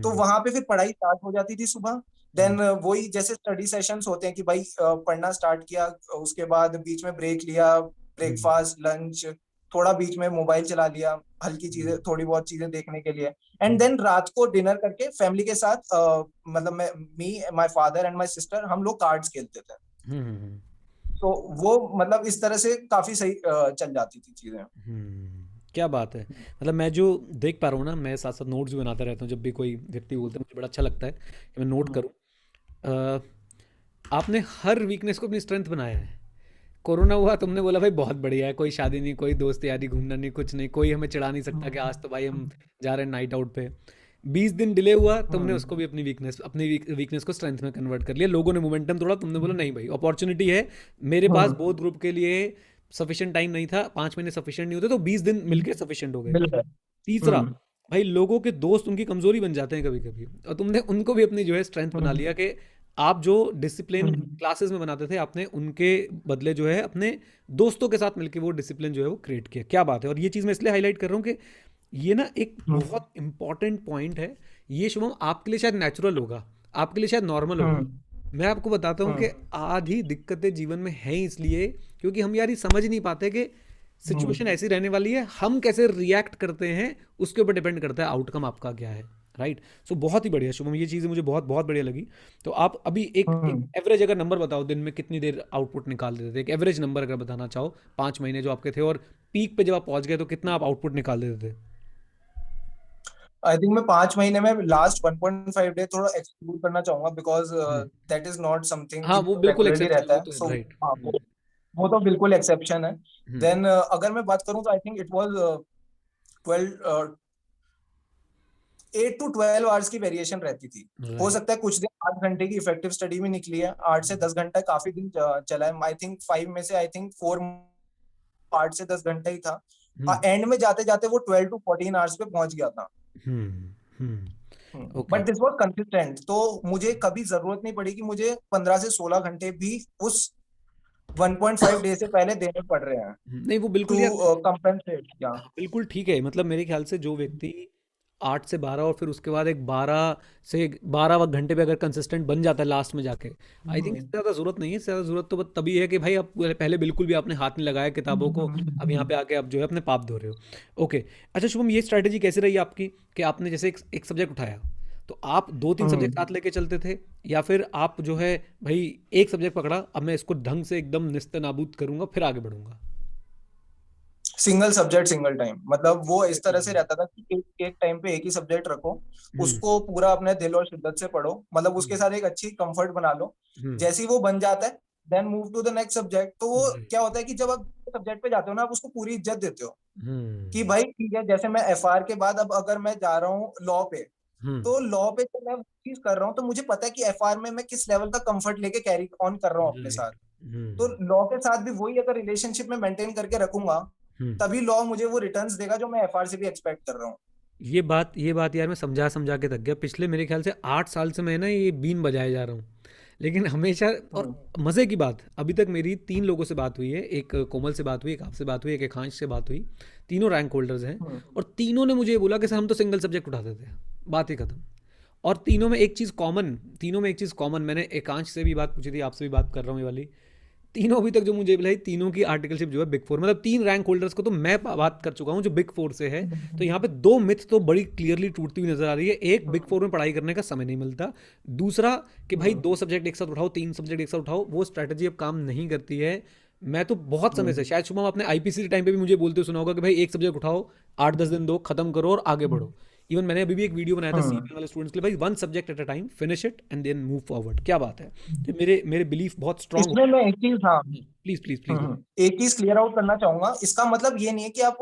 तो हम्म। वहां पे फिर पढ़ाई स्टार्ट हो जाती थी सुबह। हम्म। देन वही जैसे स्टडी सेशंस होते हैं कि भाई पढ़ना स्टार्ट किया, उसके बाद बीच में ब्रेक लिया, हम्म। ब्रेकफास्ट लंच, थोड़ा बीच में मोबाइल चला लिया, हल्की चीजें, हम्म। थोड़ी बहुत चीजें देखने के लिए। एंड देन रात को डिनर करके फैमिली के साथ मतलब मैं, me my father and my sister, हम लोग कार्ड्स खेलते थे। हम्म। तो वो मतलब इस तरह से काफी सही चल जाती थी चीजें। क्या बात है। मतलब मैं जो देख पा रहा हूँ ना, मैं साथ साथ नोट्स भी बनाता रहता हूँ, जब भी कोई व्यक्ति बोलता है मुझे बड़ा अच्छा लगता है कि मैं नोट करूँ। अ, आपने हर वीकनेस को अपनी स्ट्रेंथ बनाया है। कोरोना हुआ, तुमने बोला भाई बहुत बढ़िया है, कोई शादी नहीं, कोई दोस्त यारी, घूमना नहीं, कुछ नहीं, कोई हमें चिढ़ा नहीं सकता कि आज तो भाई हम जा रहे हैं नाइट आउट पे। 20 दिन डिले हुआ, तुमने उसको भी अपनी वीकनेस, अपनी वीकनेस को स्ट्रेंथ में कन्वर्ट कर लिया। लोगों ने मोमेंटम तोड़ा, तुमने बोला नहीं भाई अपॉर्चुनिटी है मेरे पास। बोथ ग्रुप के लिए सफिशिएंट टाइम नहीं था, 5 महीने सफिशिएंट नहीं होते, तो 20 दिन मिलके सफिशिएंट हो गए। बिल्कुल। तीसरा, भाई लोगों के दोस्त उनकी कमजोरी बन जाते हैं कभी कभी, और तुमने उनको भी अपनी जो है स्ट्रेंथ बना लिया कि आप जो डिसिप्लिन क्लासेस में बनाते थे, आपने उनके बदले जो है अपने दोस्तों के साथ मिलकर वो डिसिप्लिन जो है वो क्रिएट किया। क्या बात है। और ये चीज़ मैं इसलिए हाईलाइट कर रहा हूँ कि ये ना एक बहुत इंपॉर्टेंट पॉइंट है। ये शुभम आपके लिए शायद नेचुरल होगा, आपके लिए शायद नॉर्मल होगा। मैं आपको बताता हूँ कि आधी दिक्कतें जीवन में हैं इसलिए क्योंकि हम यार ये समझ ही नहीं पाते कि सिचुएशन ऐसी रहने वाली है, हम कैसे रिएक्ट करते हैं उसके ऊपर डिपेंड करता है आउटकम आपका क्या है। राइट। सो बहुत ही बढ़िया शुभम, ये चीज़ें मुझे बहुत बहुत बढ़िया लगी। तो आप अभी एक एवरेज अगर नंबर बताओ, दिन में कितनी देर आउटपुट निकाल देते थे, एक एवरेज नंबर अगर बताना चाहो, 5 महीने जो आपके थे, और पीक पे जब आप पहुंच गए तो कितना आप आउटपुट निकाल देते थे। आई थिंक मैं 5 महीने में लास्ट 1.5 डे थोड़ा एक्सक्लूड करना चाहूंगा, because hmm. That is not something हाँ कि वो जो बिल्कुल रेगुलरली एक्सेप्शनल, रहता वो है। तो है, सो राइट। हाँ, वो तो बिल्कुल एक्सेप्शन है। हम्म। देन अगर मैं बात करूं तो I think it was 12, 8 to 12 hours की वेरिएशन रहती थी। हो राइट। सकता है कुछ दिन 8 घंटे की इफेक्टिव स्टडी भी निकली है, 8 से 10 घंटा काफी दिन चला है। आई थिंक 5 में से आई थिंक 4, 8 से 10 घंटा ही था। हम्म। एंड में जाते जाते वो 12 to 14 आवर्स पे पहुंच गया था। Hmm. Hmm. Okay. But this was consistent, तो मुझे कभी जरूरत नहीं पड़ी कि मुझे 15 से 16 घंटे भी उस 1.5 डे से पहले देने पड़ रहे हैं नहीं वो बिल्कुल टू यार, कंपेंसेट। या हाँ, बिल्कुल ठीक है। मतलब मेरे ख्याल से जो व्यक्ति 8 से 12 और फिर उसके बाद एक 12 से 12 घंटे पे अगर कंसिस्टेंट बन जाता है लास्ट में जाके, आई थिंक इससे ज़्यादा ज़रूरत नहीं है। इससे ज़्यादा ज़रूरत तो बस तभी है कि भाई आप पहले बिल्कुल भी आपने हाथ नहीं लगाया किताबों को, अब यहाँ पे आके आप जो है अपने पाप धो रहे हो। ओके, अच्छा शुभम, ये स्ट्रैटेजी कैसे रही आपकी कि आपने जैसे एक सब्जेक्ट उठाया तो आप 2-3 सब्जेक्ट साथ लेके चलते थे, या फिर आप जो है भाई एक सब्जेक्ट पकड़ा, अब मैं इसको ढंग से एकदम निस्ते नाबूद करूंगा फिर आगे बढ़ूंगा? सिंगल सब्जेक्ट सिंगल टाइम, मतलब वो इस तरह से रहता था कि एक टाइम पे एक ही सब्जेक्ट रखो, हम्म उसको पूरा अपने दिल और शिद्दत से पढ़ो, मतलब उसके हम्म साथ एक अच्छी कंफर्ट बना लो। हम्म जैसे ही वो बन जाता है, then move to the next subject. तो वो right, क्या होता है कि जब आप सब्जेक्ट पे जाते हो ना, आप उसको पूरी इज्जत देते हो कि हम्म भाई ठीक है, जैसे मैं एफआर के बाद अब अगर मैं जा रहा हूँ लॉ पे, हम्म तो लॉ पे जब मैं वो चीज कर रहा हूँ तो मुझे पता है कि एफआर में मैं किस लेवल का कंफर्ट लेके कैरी ऑन कर रहा हूँ अपने साथ। राइट तो हम्म लॉ के साथ भी वही अगर रिलेशनशिप में मेंटेन करके रखूंगा, हम्म तभी लॉ मुझे वो रिटर्न्स देगा जो मैं एफआर से भी एक्सपेक्ट कर रहा हूँ। ये बात यार मैं समझा समझा के थक गया। पिछले मेरे ख्याल से 8 साल से मैं ना ये बीन बजाए जा रहा हूँ, लेकिन हमेशा, और हम्म, मज़े की बात, अभी तक मेरी 3 लोगों से बात हुई है। एक कोमल से बात हुई, एक आपसे बात हुई, एक एकांश से बात हुई। तीनों रैंक होल्डर्स हैं, हम्म, और तीनों ने मुझे ये बोला कि सर हम तो सिंगल सब्जेक्ट उठाते थे, बात ही खत्म। और तीनों में एक चीज़ कॉमन, मैंने एकांश से भी बात पूछी थी, आपसे भी बात कर रहा हूँ ये वाली। तीनों अभी तक जो मुझे मिला है, तीनों की आर्टिकलशिप जो है बिग फोर, मतलब 3 रैंक होल्डर्स को तो मैं बात कर चुका हूँ जो बिग फोर से है। तो यहाँ पे 2 मिथ तो बड़ी क्लियरली टूटती हुई नजर आ रही है। एक, बिग फोर में पढ़ाई करने का समय नहीं मिलता। दूसरा कि भाई हम्म, 2 सब्जेक्ट एक साथ उठाओ, 3 सब्जेक्ट एक साथ उठाओ, वो स्ट्रैटेजी अब काम नहीं करती है। मैं तो बहुत समय से, हम्म, शायद शुभम आपने आईपीसी टाइम पे भी मुझे बोलते हुए सुना होगा कि भाई एक सब्जेक्ट उठाओ, 8-10 दिन दो, खत्म करो और आगे बढ़ो। इवन मैंने अभी भी एक वीडियो बनाया था हम्म, सीपीएम वाले स्टूडेंट्स के लिए, भाई 1 subject at a time, finish it and then move forward. क्या बात है, तो मेरे बिलीफ बहुत स्ट्रांग हो। इसमें मैं एक चीज, हाँ, प्लीज प्लीज प्लीज बोलो। एक चीज क्लियर आउट करना चाहूंगा। इसका मतलब ये नहीं है कि आप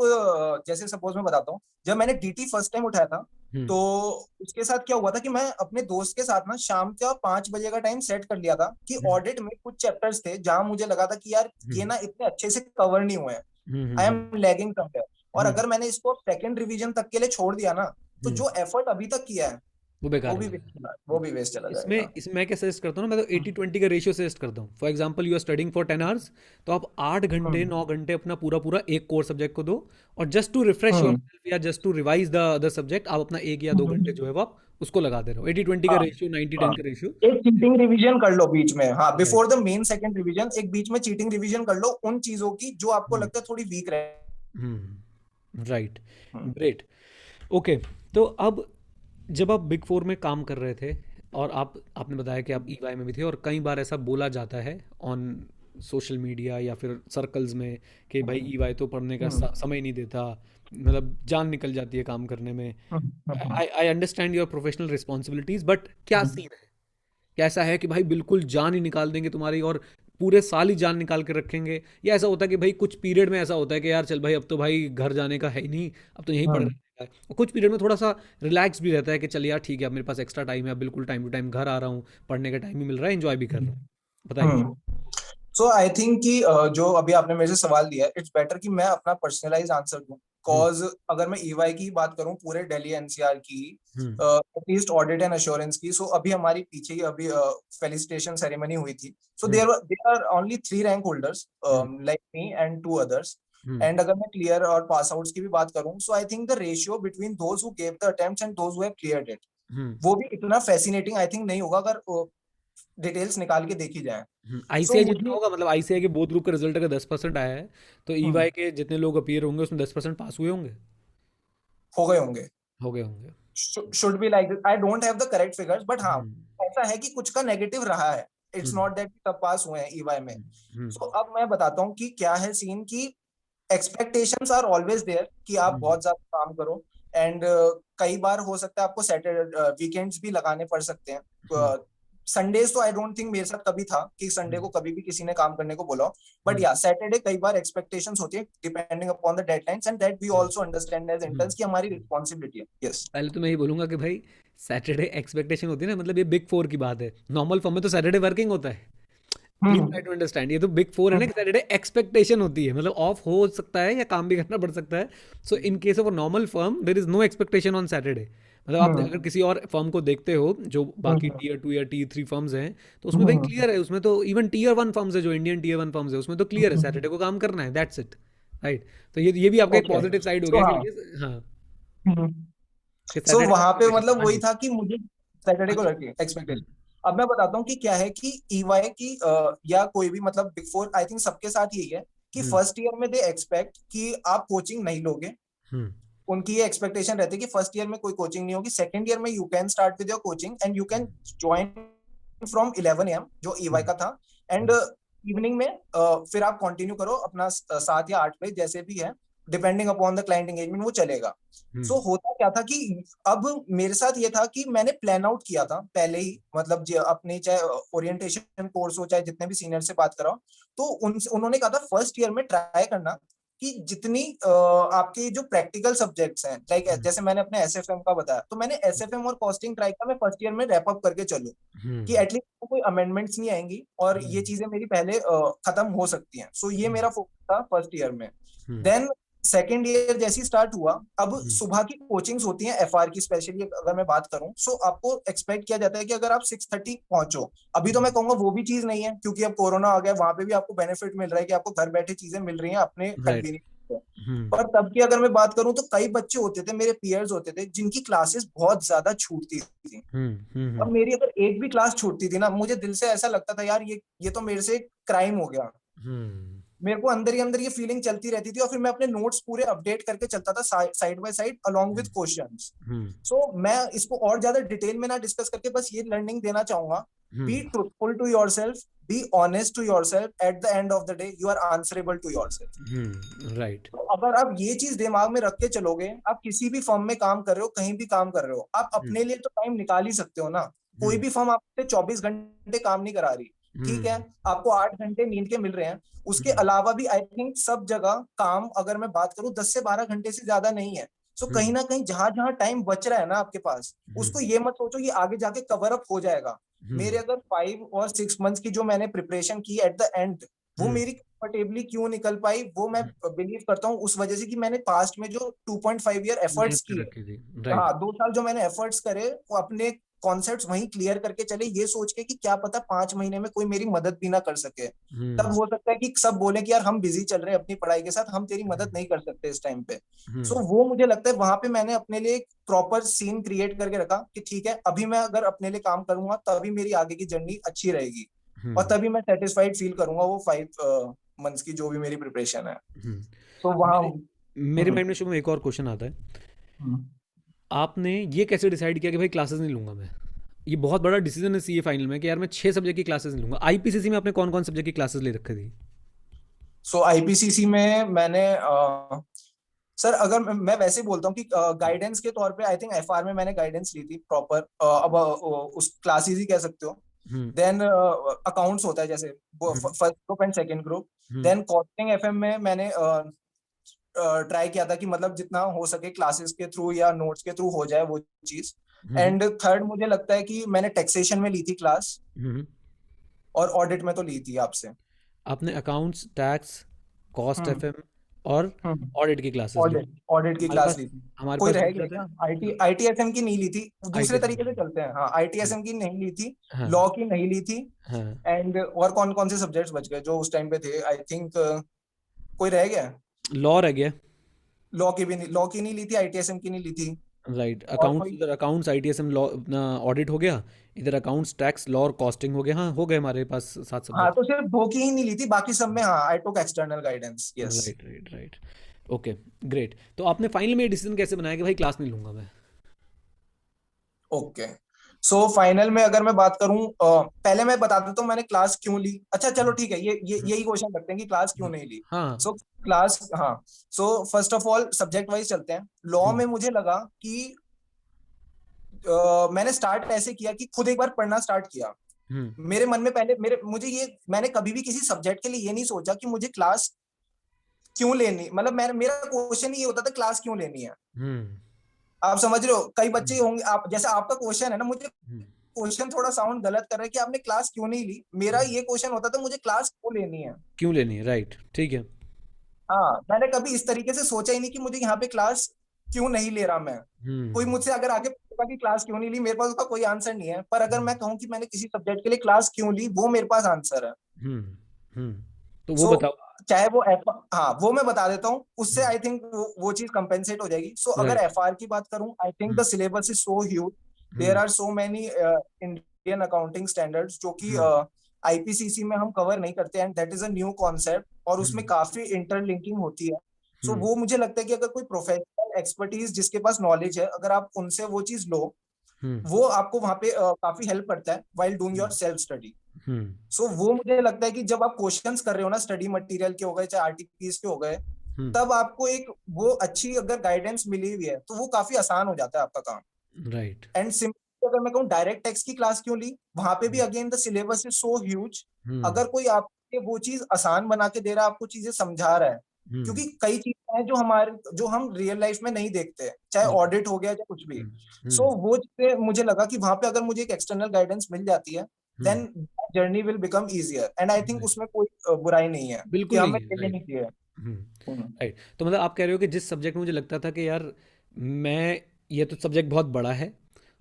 जैसे सपोज मैं बताता हूँ, जब मैंने डीटी फर्स्ट टाइम उठाया था, तो हम्म उसके साथ क्या हुआ था कि मैं अपने दोस्त के साथ ना शाम का 5 बजे का टाइम सेट कर लिया था कि हम्म ऑडिट में कुछ चैप्टर्स थे जहां मुझे लगा था कि यार ये हम्म ना इतने अच्छे से कवर नहीं हुए हैं, हम्म आई हम्म एम लैगिंग समवेयर। और हम्म अगर मैंने इसको सेकंड रिवीजन तक के लिए छोड़ दिया ना, तो हम्म, जो एफर्ट अभी तक किया है वो बेकार वो हो भी जाएगा। वेस्ट चला, वो भी वेस्ट चला जाएगा। इसमें मैं क्या सजेस्ट करता हूँ ना, मैं तो 80-20 का रेशियो सजेस्ट करता हूँ। For example you are studying for 10 hours, तो आप 8 घंटे हम्म, 9 घंटे अपना पूरा पूरा एक कोर सब्जेक्ट को दो, और just to refresh your hmm, self या just to revise the other subject, आप अपना 1 या 2 घंटे जो है वो आप उसको लगा दे रहे हो। 80-20 का हाँ, रेशियो, 90-10 हाँ, का रेशियो। एक चीटिंग रिवीजन कर लो बीच में, हाँ, right. Before the main second revision एक बीच में चीटिंग रिवीजन कर लो उन चीजों की जो आपको लगता है थोड़ी वीक रहे। राइट। हम्म, ग्रेट। ओके, तो अब जब आप बिग फोर में काम कर रहे थे, और आपने बताया कि आप ईवाई में भी थे, और कई बार ऐसा बोला जाता है ऑन सोशल मीडिया या फिर सर्कल्स में कि भाई ईवाई तो पढ़ने का हम्म, समय नहीं देता, मतलब जान निकल जाती है काम करने में। Hmm, I I understand your professional responsibilities, but क्या सीन है, कैसा है कि भाई बिल्कुल जान ही निकाल देंगे तुम्हारी और पूरे साल ही जान निकाल के रखेंगे, या ऐसा होता है कि भाई कुछ पीरियड में ऐसा होता है कि यार चल भाई अब तो भाई घर जाने का है ही नहीं, अब तो यहीं पढ़ हम्म, रहा है। और कुछ पीरियड में थोड़ा सा रिलैक्स भी रहता है कि चल यार ठीक है, अब मेरे पास एक्स्ट्रा टाइम है, अब बिल्कुल टाइम टू टाइम घर आ रहा हूँ, पढ़ने का टाइम भी मिल रहा है, एंजॉय भी कर रहा हूँ। बताइए। हम्म। सो आई थिंक कि जो अभी आपने मेरे से सवाल दिया है, इट्स बेटर कि मैं अपना पर्सनलाइज आंसर दूं। हम्म कॉज अगर मैं ईवाई की बात करूं पूरे दिल्ली एनसीआर की, हम्म एटलीस्ट ऑडिट एंड एश्योरेंस की, सो अभी हमारी पीछे ही अभी फेलिसिटेशन सेरेमनी हुई थी। So hmm there are only 3 rank holders hmm like me and 2 others. Hmm and अगर मैं क्लियर और पास आउट्स की भी बात करूं, so I think the ratio between those who gave the attempts and those who have cleared it, hmm वो भी इतना फैसिनेटिंग आई थिंक नहीं होगा अगर डिटेल्स निकाल के देखी जाए। सो आईसीआई जितना मुझे होगा, मतलब आईसीआई के बोथ ग्रुप का रिजल्ट अगर 10% आया है, तो ईवाई के जितने लोग अपीयर होंगे उसमें 10% पास हुए होंगे, हो गए होंगे, हो गए होंगे। Should be like this. I don't have the correct figures, but हाँ, हम्म ऐसा है कि कुछ का नेगेटिव रहा है। इट्स हम्म नॉट दैट सब पास हुए हैं ईवाई में। हम्म सो अब मैं बताता हूँ कि क्या है सीन की। एक्सपेक्टेशंस आर ऑलवेज देयर कि आप हम्म बहुत ज्यादा काम करो, एंड कई बार हो सकता है आपको सैटरडे वीकेंड्स भी लगाने पड़ सकते हम्म हैं। संडेज तो आई डोंट थिंक मेरे साथ कभी था कि संडे हम्म को कभी भी किसी ने काम करने को बोला, बट हम्म या सैटरडे कई बार एक्सपेक्टेशंस होती है depending upon the deadlines, and that we hmm also understand as interns कि हमारी हम्म। रिस्पॉन्सिबिलिटी है। यस। पहले तो मैं यही बोलूंगा कि भाई सैटरडे एक्सपेक्टेशन होती है ना, मतलब ये बिग फोर की बात है। नॉर्मल फॉर्म में तो सैटरडे वर्किंग होता है। प्लीज ट्राई टू अंडरस्टैंड, ये तो बिग फोर है ना कि सैटरडे एक्सपेक्टेशन होती है, मतलब ऑफ हो सकता है या काम भी करना पड़ सकता है। So in case of a normal firm there is no expectation on Saturday. मतलब आप अगर किसी और फर्म को देखते हो जो बाकी टीयर 2 या टीयर 3 फर्म्स हैं, तो उसमें भाई क्लियर है, उसमें तो इवन टीयर 1 फर्म्स है, जो इंडियन टीयर 1 फर्म्स है, उसमें तो क्लियर है सैटरडे को काम करना है, दैट्स इट। राइट, तो ये भी आपका एक ओके, पॉजिटिव साइड हो सो गया हाँ, कि हाँ। कि सो सैटरडे वहां पे एक्सपेक्टेशन। मतलब हाँ वही जी। था कि मुझे सैटरडे हाँ को जी। रखी एक्सपेक्टेशन। अब मैं बताता हूँ कि क्या है कि ईवाई की या कोई भी मतलब बिग फोर, आई थिंक सबके साथ यही है कि हम्म। फर्स्ट ईयर में दे एक्सपेक्ट कि आप कोचिंग नहीं लोगे। हम्म। उनकी ये एक्सपेक्टेशन रहती है कि फर्स्ट ईयर में कोई कोचिंग नहीं होगी, सेकंड ईयर में you can start with your coaching and you can join from 11 AM जो ईवाई हम्म। का था। एंड इवनिंग में फिर आप कंटिन्यू करो अपना 7 या 8 बजे जैसे भी है, depending upon the client engagement वो चलेगा। हम्म। सो होता क्या था कि अब मेरे साथ ये था कि मैंने प्लान आउट किया था पहले ही, मतलब अपने चाहे ओरिएंटेशन कोर्स हो चाहे जितने भी सीनियर से बात कराओ, तो उन्होंने कहा था फर्स्ट ईयर में ट्राई करना कि जितनी आपके जो प्रैक्टिकल सब्जेक्ट्स हैं, लाइक हम्म। जैसे मैंने अपने एसएफएम का बताया, तो मैंने एसएफएम और कॉस्टिंग ट्राई किया मैं फर्स्ट ईयर में रैप अप करके चलूं कि हम्म। एटलीस्ट कोई अमेंडमेंट्स नहीं आएंगी और ये हम्म। चीजें मेरी पहले खत्म हो सकती हैं। सो ये मेरा फोकस था फर्स्ट ईयर में। हम्म। देन सेकेंड ईयर जैसी स्टार्ट हुआ, अब हम्म। सुबह की कोचिंग्स होती हैं एफआर की, स्पेशली अगर मैं बात करूं, सो आपको एक्सपेक्ट किया जाता है कि अगर आप 6:30 पहुंचो। अभी तो मैं कहूंगा वो भी चीज नहीं है क्योंकि अब कोरोना आ गया, वहां पे भी आपको बेनिफिट मिल रहा है कि आपको घर बैठे चीजें मिल रही हैं अपने राइट। कन्वीनियंस पे। हम्म। पर तब की अगर मैं बात करूं तो कई बच्चे होते थे, मेरे पीयर्स होते थे जिनकी क्लासेस बहुत ज्यादा छूटती थी। हम्म। और हम्म। मेरी अगर एक भी क्लास छूटती थी ना, मुझे दिल से ऐसा लगता था यार ये तो मेरे से क्राइम हो गया। हम्म। मेरे को अंदर ही अंदर ये फीलिंग चलती रहती थी और फिर मैं अपने नोट्स पूरे अपडेट करके चलता था side by side along with questions. Hmm. सो मैं इसको और ज्यादा डिटेल में ना डिस्कस करके बस ये लर्निंग देना चाहूंगा, be hmm. Truthful to yourself, be honest to yourself, at the end of the day you are answerable to yourself. Right. तो अगर आप ये चीज दिमाग में रख के चलोगे, आप किसी भी फर्म में काम कर रहे हो, कहीं भी काम कर रहे हो, आप हम्म। अपने लिए तो टाइम निकाल ही सकते हो ना। कोई हम्म। भी फर्म आपसे 24 घंटे काम नहीं करा रही, ठीक है, हम्म। आपको 8 घंटे नींद के मिल रहे हैं। उसके हम्म। अलावा भी आई थिंक सब जगह काम अगर मैं बात करूं 10 से 12 घंटे से ज्यादा नहीं है। सो कहीं हम्म। ना कहीं जहां जहां टाइम बच रहा है ना आपके पास, उसको हम्म। ये मत सोचो कि आगे जाके कवर अप हो जाएगा। मेरे हम्म। अगर 5 और 6 मंथ्स की जो मैंने प्रिपरेशन की एट द एंड, वो हम्म। मेरी कंफर्टेबली क्यों निकल पाई, वो मैं बिलीव करता हूँ उस वजह से कि मैंने पास्ट में जो 2.5 ईयर मेहनत एफर्ट्स कर किए। रखी थी। राइट। हाँ, 2 साल जो मैंने एफर्ट्स करे वो अपने कॉन्सेप्ट्स वहीं क्लियर करके चले, ये सोच के कि क्या पता 5 महीने में कोई मेरी मदद भी ना कर सके। तब हम्म। हो सकता है कि सब बोले कि यार हम बिजी चल रहे हैं अपनी पढ़ाई के साथ, हम तेरी मदद नहीं कर सकते इस टाइम पे। सो हम्म। वो मुझे लगता है वहां पे मैंने अपने लिए एक प्रॉपर सीन क्रिएट करके रखा कि ठीक है, अभी मैं अगर अपने लिए काम करूंगा तभी मेरी आगे की जर्नी अच्छी रहेगी और हम्म। तभी मैं सेटिस्फाइड फील करूंगा वो 5 मंथ्स की जो भी मेरी प्रिपरेशन है। हम्म। तो वहाँ मेरे मेरे हम्म, माइंड में शुभ एक और क्वेश्चन आता है। हम्म। आपने ये कैसे डिसाइड किया कि भाई क्लासेस नहीं लूंगा मैं? ये बहुत बड़ा डिसीजन है सीए फाइनल में कि यार मैं 6 सब्जेक्ट की क्लासेस नहीं लूंगा। आईपीसीसी में आपने कौन कौन सब्जेक्ट की क्लासेस ले रखी थी? सो आईपीसीसी में मैंने सर अगर मैं वैसे बोलता हूँ कि गाइडेंस के तौर पे आई थिंक एफआर में मैंने गाइडेंस ली थी प्रॉपर, अब उस क्लासेस ही कह सकते हो। हम्म। देन अकाउंट्स होता है जैसे hmm. First group and second group. Hmm. Then costing FM में मैंने ट्राई किया था कि मतलब जितना हो सके क्लासेस के थ्रू या नोट्स के थ्रू हो जाए वो चीज। हम्म। एंड थर्ड मुझे लगता है कि मैंने टैक्सेशन में ली थी क्लास, हम्म। और ऑडिट में तो ली थी आपसे। आपने अकाउंट्स, टैक्स, कॉस्ट हम्म। एफएम और हम्म। ऑडिट की क्लासेस ली। ऑडिट ऑडिट की हमारे क्लास पास ली थी। हमारे कोई पास रह बचा गया था। क्या? आईटीएसएम की नहीं ली थी, दूसरे आईटीएस तरीके से में। चलते हैं। हाँ, हाँ। आईटीएसएम की नहीं ली थी, हाँ। लॉ की नहीं ली थी। हाँ। एंड और कौन कौन से सब्जेक्ट्स बच गए जो उस टाइम पे थे? आई थिंक कोई रह गया? लॉ रह गया। लॉ की भी नहीं, लॉ की नहीं ली थी, आईटीएसएम की नहीं ली थी। राइट। और अकाउंट्स, कोई? इधर अकाउंट्स आईटीएसएम लॉ अपना ऑडिट हो गया। इधर अकाउंट्स, टैक्स, लॉ और कॉस्टिंग हो गया। हाँ, हो गए हमारे पास 7 हाँ, सब्जेक्ट। तो सिर्फ दो की ही नहीं ली थी, बाकी सब में हाँ I took external guidance, yes. Right, right, right. Okay, great. तो आपने फाइनल में डिसीजन कैसे बनाया कि भाई क्लास नहीं लूंगा मैं? ओके, सो फाइनल में अगर मैं बात करूं, पहले मैं बता देता हूँ मैंने क्लास क्यों ली। अच्छा चलो ठीक है, ये हम्म। यही क्वेश्चन रखते हैं कि क्लास क्यों हम्म। नहीं ली। हाँ। सो क्लास, हाँ, so first of all subject wise चलते हैं। लॉ हम्म। में मुझे लगा कि मैंने स्टार्ट ऐसे किया कि खुद एक बार पढ़ना स्टार्ट किया। हम्म। मेरे मन में पहले मेरे मुझे ये मैंने कभी भी किसी सब्जेक्ट के लिए ये नहीं सोचा कि मुझे क्लास क्यों लेनी, मतलब मेरा क्वेश्चन ये होता था क्लास क्यों लेनी है। हम्म। आप समझ रहे हो, कई बच्चे हम्म। होंगे आप जैसे आपका क्वेश्चन है ना, मुझे हम्म। क्वेश्चन थोड़ा साउंड गलत कर रहा है कि आपने क्लास क्यों नहीं ली। मेरा हम्म। ये क्वेश्चन होता था मुझे क्लास क्यों लेनी है। क्यों लेनी है? राइट, ठीक है। हाँ, मैंने कभी इस तरीके से सोचा ही नहीं कि मुझे यहाँ पे क्लास क्यों नहीं ले रहा मैं। कोई हम्म। मुझसे अगर आगे पूछेगा कि क्लास क्यों नहीं ली, मेरे पास उसका कोई आंसर नहीं है, पर अगर हम्म। मैं कहूँ कि मैंने किसी सब्जेक्ट के लिए क्लास क्यों ली, वो मेरे पास आंसर है। हम्म। हम्म। तो वो सो बताओ। चाहे वो एफ, हाँ वो मैं बता देता हूँ, उससे हम्म, आई थिंक वो चीज कंपेंसेट हो जाएगी. सो अगर राइट. एफआर की बात करूँ, I think the hmm, syllabus is so huge. There hmm, are so many Indian accounting standards जो कि हम्म, आईपीसीसी में हम कवर नहीं करते, and that is a new concept, और उसमें हम्म, काफी इंटरलिंकिंग होती है. सो हम्म, वो मुझे लगता है कि अगर कोई प्रोफेशनल एक्सपर्टीज जिसके पास नॉलेज है, अगर आप उनसे वो चीज लो, हम्म, वो आपको वहां पे काफी हेल्प करता है while doing your hmm, self study. Hmm, so वो मुझे लगता है कि जब आप क्वेश्चंस कर रहे हो ना, स्टडी मटेरियल के हो गए चाहे आरटीपीस के हो गए, हम्म, तब आपको एक वो अच्छी अगर गाइडेंस मिली हुई है, तो वो काफी आसान हो जाता है आपका काम. राइट. एंड सिंपली अगर मैं कहूँ डायरेक्ट टेक्स्ट की क्लास क्यों ली, वहां पे भी again the syllabus is so huge. Hmm, अगर कोई आपके वो चीज आसान बना के दे रहा है, आपको चीजें समझा रहा है, हम्म, क्योंकि कई चीजें हैं जो हम रियल लाइफ में नहीं देखते, चाहे right, ऑडिट हो गया चाहे कुछ भी. हम्म, सो हम्म, वो चीजें मुझे लगा कि वहां पे अगर मुझे एक एक्सटर्नल गाइडेंस मिल जाती है, hmm, then journey will become easier, and I think right. उसमें कोई बुराई नहीं है कि बिल्कुल हमें नहीं है. ले राइट. लेनी चाहिए. हम्म, हम्म. राइट. तो मतलब आप कह रहे हो कि जिस सब्जेक्ट में मुझे लगता था कि यार मैं, ये तो सब्जेक्ट बहुत बड़ा है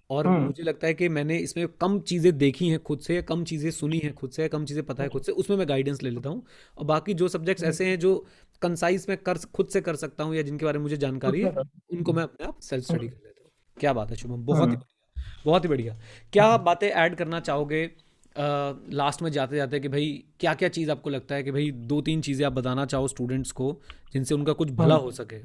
और हम्म. मुझे लगता है कि मैंने इसमें कम चीज़ें देखी हैं खुद से, या कम चीज़ें सुनी हैं खुद से, या कम चीज़ें पता है खुद से, उसमें मैं गाइडेंस ले लेता हूँ. और बाकी जो सब्जेक्ट्स ऐसे हैं जो कंसाइज में खुद से कर सकता हूँ, या जिनके बारे में मुझे जानकारी है, उनको मैं अपने आप सेल्फ स्टडी कर लेता हूँ. क्या बात है शुभम, बहुत ही हम्म. बढ़िया, बहुत ही बढ़िया. क्या बातें ऐड करना चाहोगे लास्ट में जाते जाते, कि भाई क्या क्या चीज़ आपको लगता है कि भाई दो तीन चीज़ें आप बताना चाहो स्टूडेंट्स को जिनसे उनका कुछ भला हम्म. हो सके.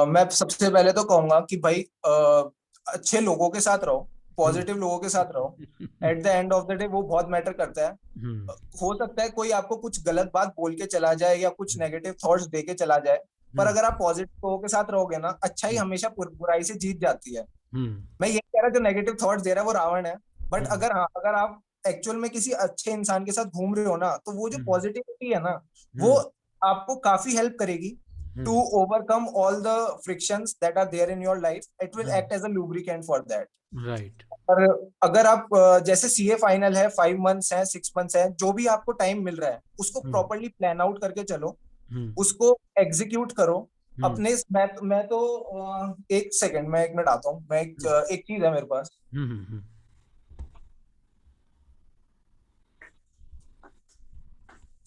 मैं सबसे पहले तो कहूंगा कि भाई अच्छे लोगों के साथ रहो, हम्म. पॉजिटिव लोगों के साथ रहो. Eight the end of the day वो बहुत मैटर करता है. हम्म. हो सकता है कोई आपको कुछ गलत बात बोल के चला जाए या कुछ हम्म. नेगेटिव थॉट्स दे के चला जाए, पर हम्म. अगर आप पॉजिटिव लोगों के साथ रहोगे ना, अच्छाई हम्म. हमेशा बुराई से जीत जाती है. हम्म. मैं ये कह रहा जो नेगेटिव थॉट्स दे रहा है वो रावण है, बट हम्म. अगर हाँ, अगर आप एक्चुअल में किसी अच्छे इंसान के साथ घूम रहे हो ना, तो वो जो हम्म. पॉजिटिविटी है ना, वो हम्म. आपको काफी हेल्प करेगी to hmm. Overcome all the frictions that are there in your life. It will hmm. Act as a lubricant for that. Right. और अगर आप जैसे सीए फाइनल है, 5 मंथ्स है, 6 मंथ्स है, जो भी आपको टाइम मिल रहा है, उसको हम्म. प्रॉपरली प्लान आउट करके चलो, हम्म. उसको एग्जीक्यूट करो. हम्म. अपने मैं तो एक सेकंड, मैं 1 मिनट आता हूँ. मैं हम्म. एक चीज है मेरे पास. हम्म. हम्म.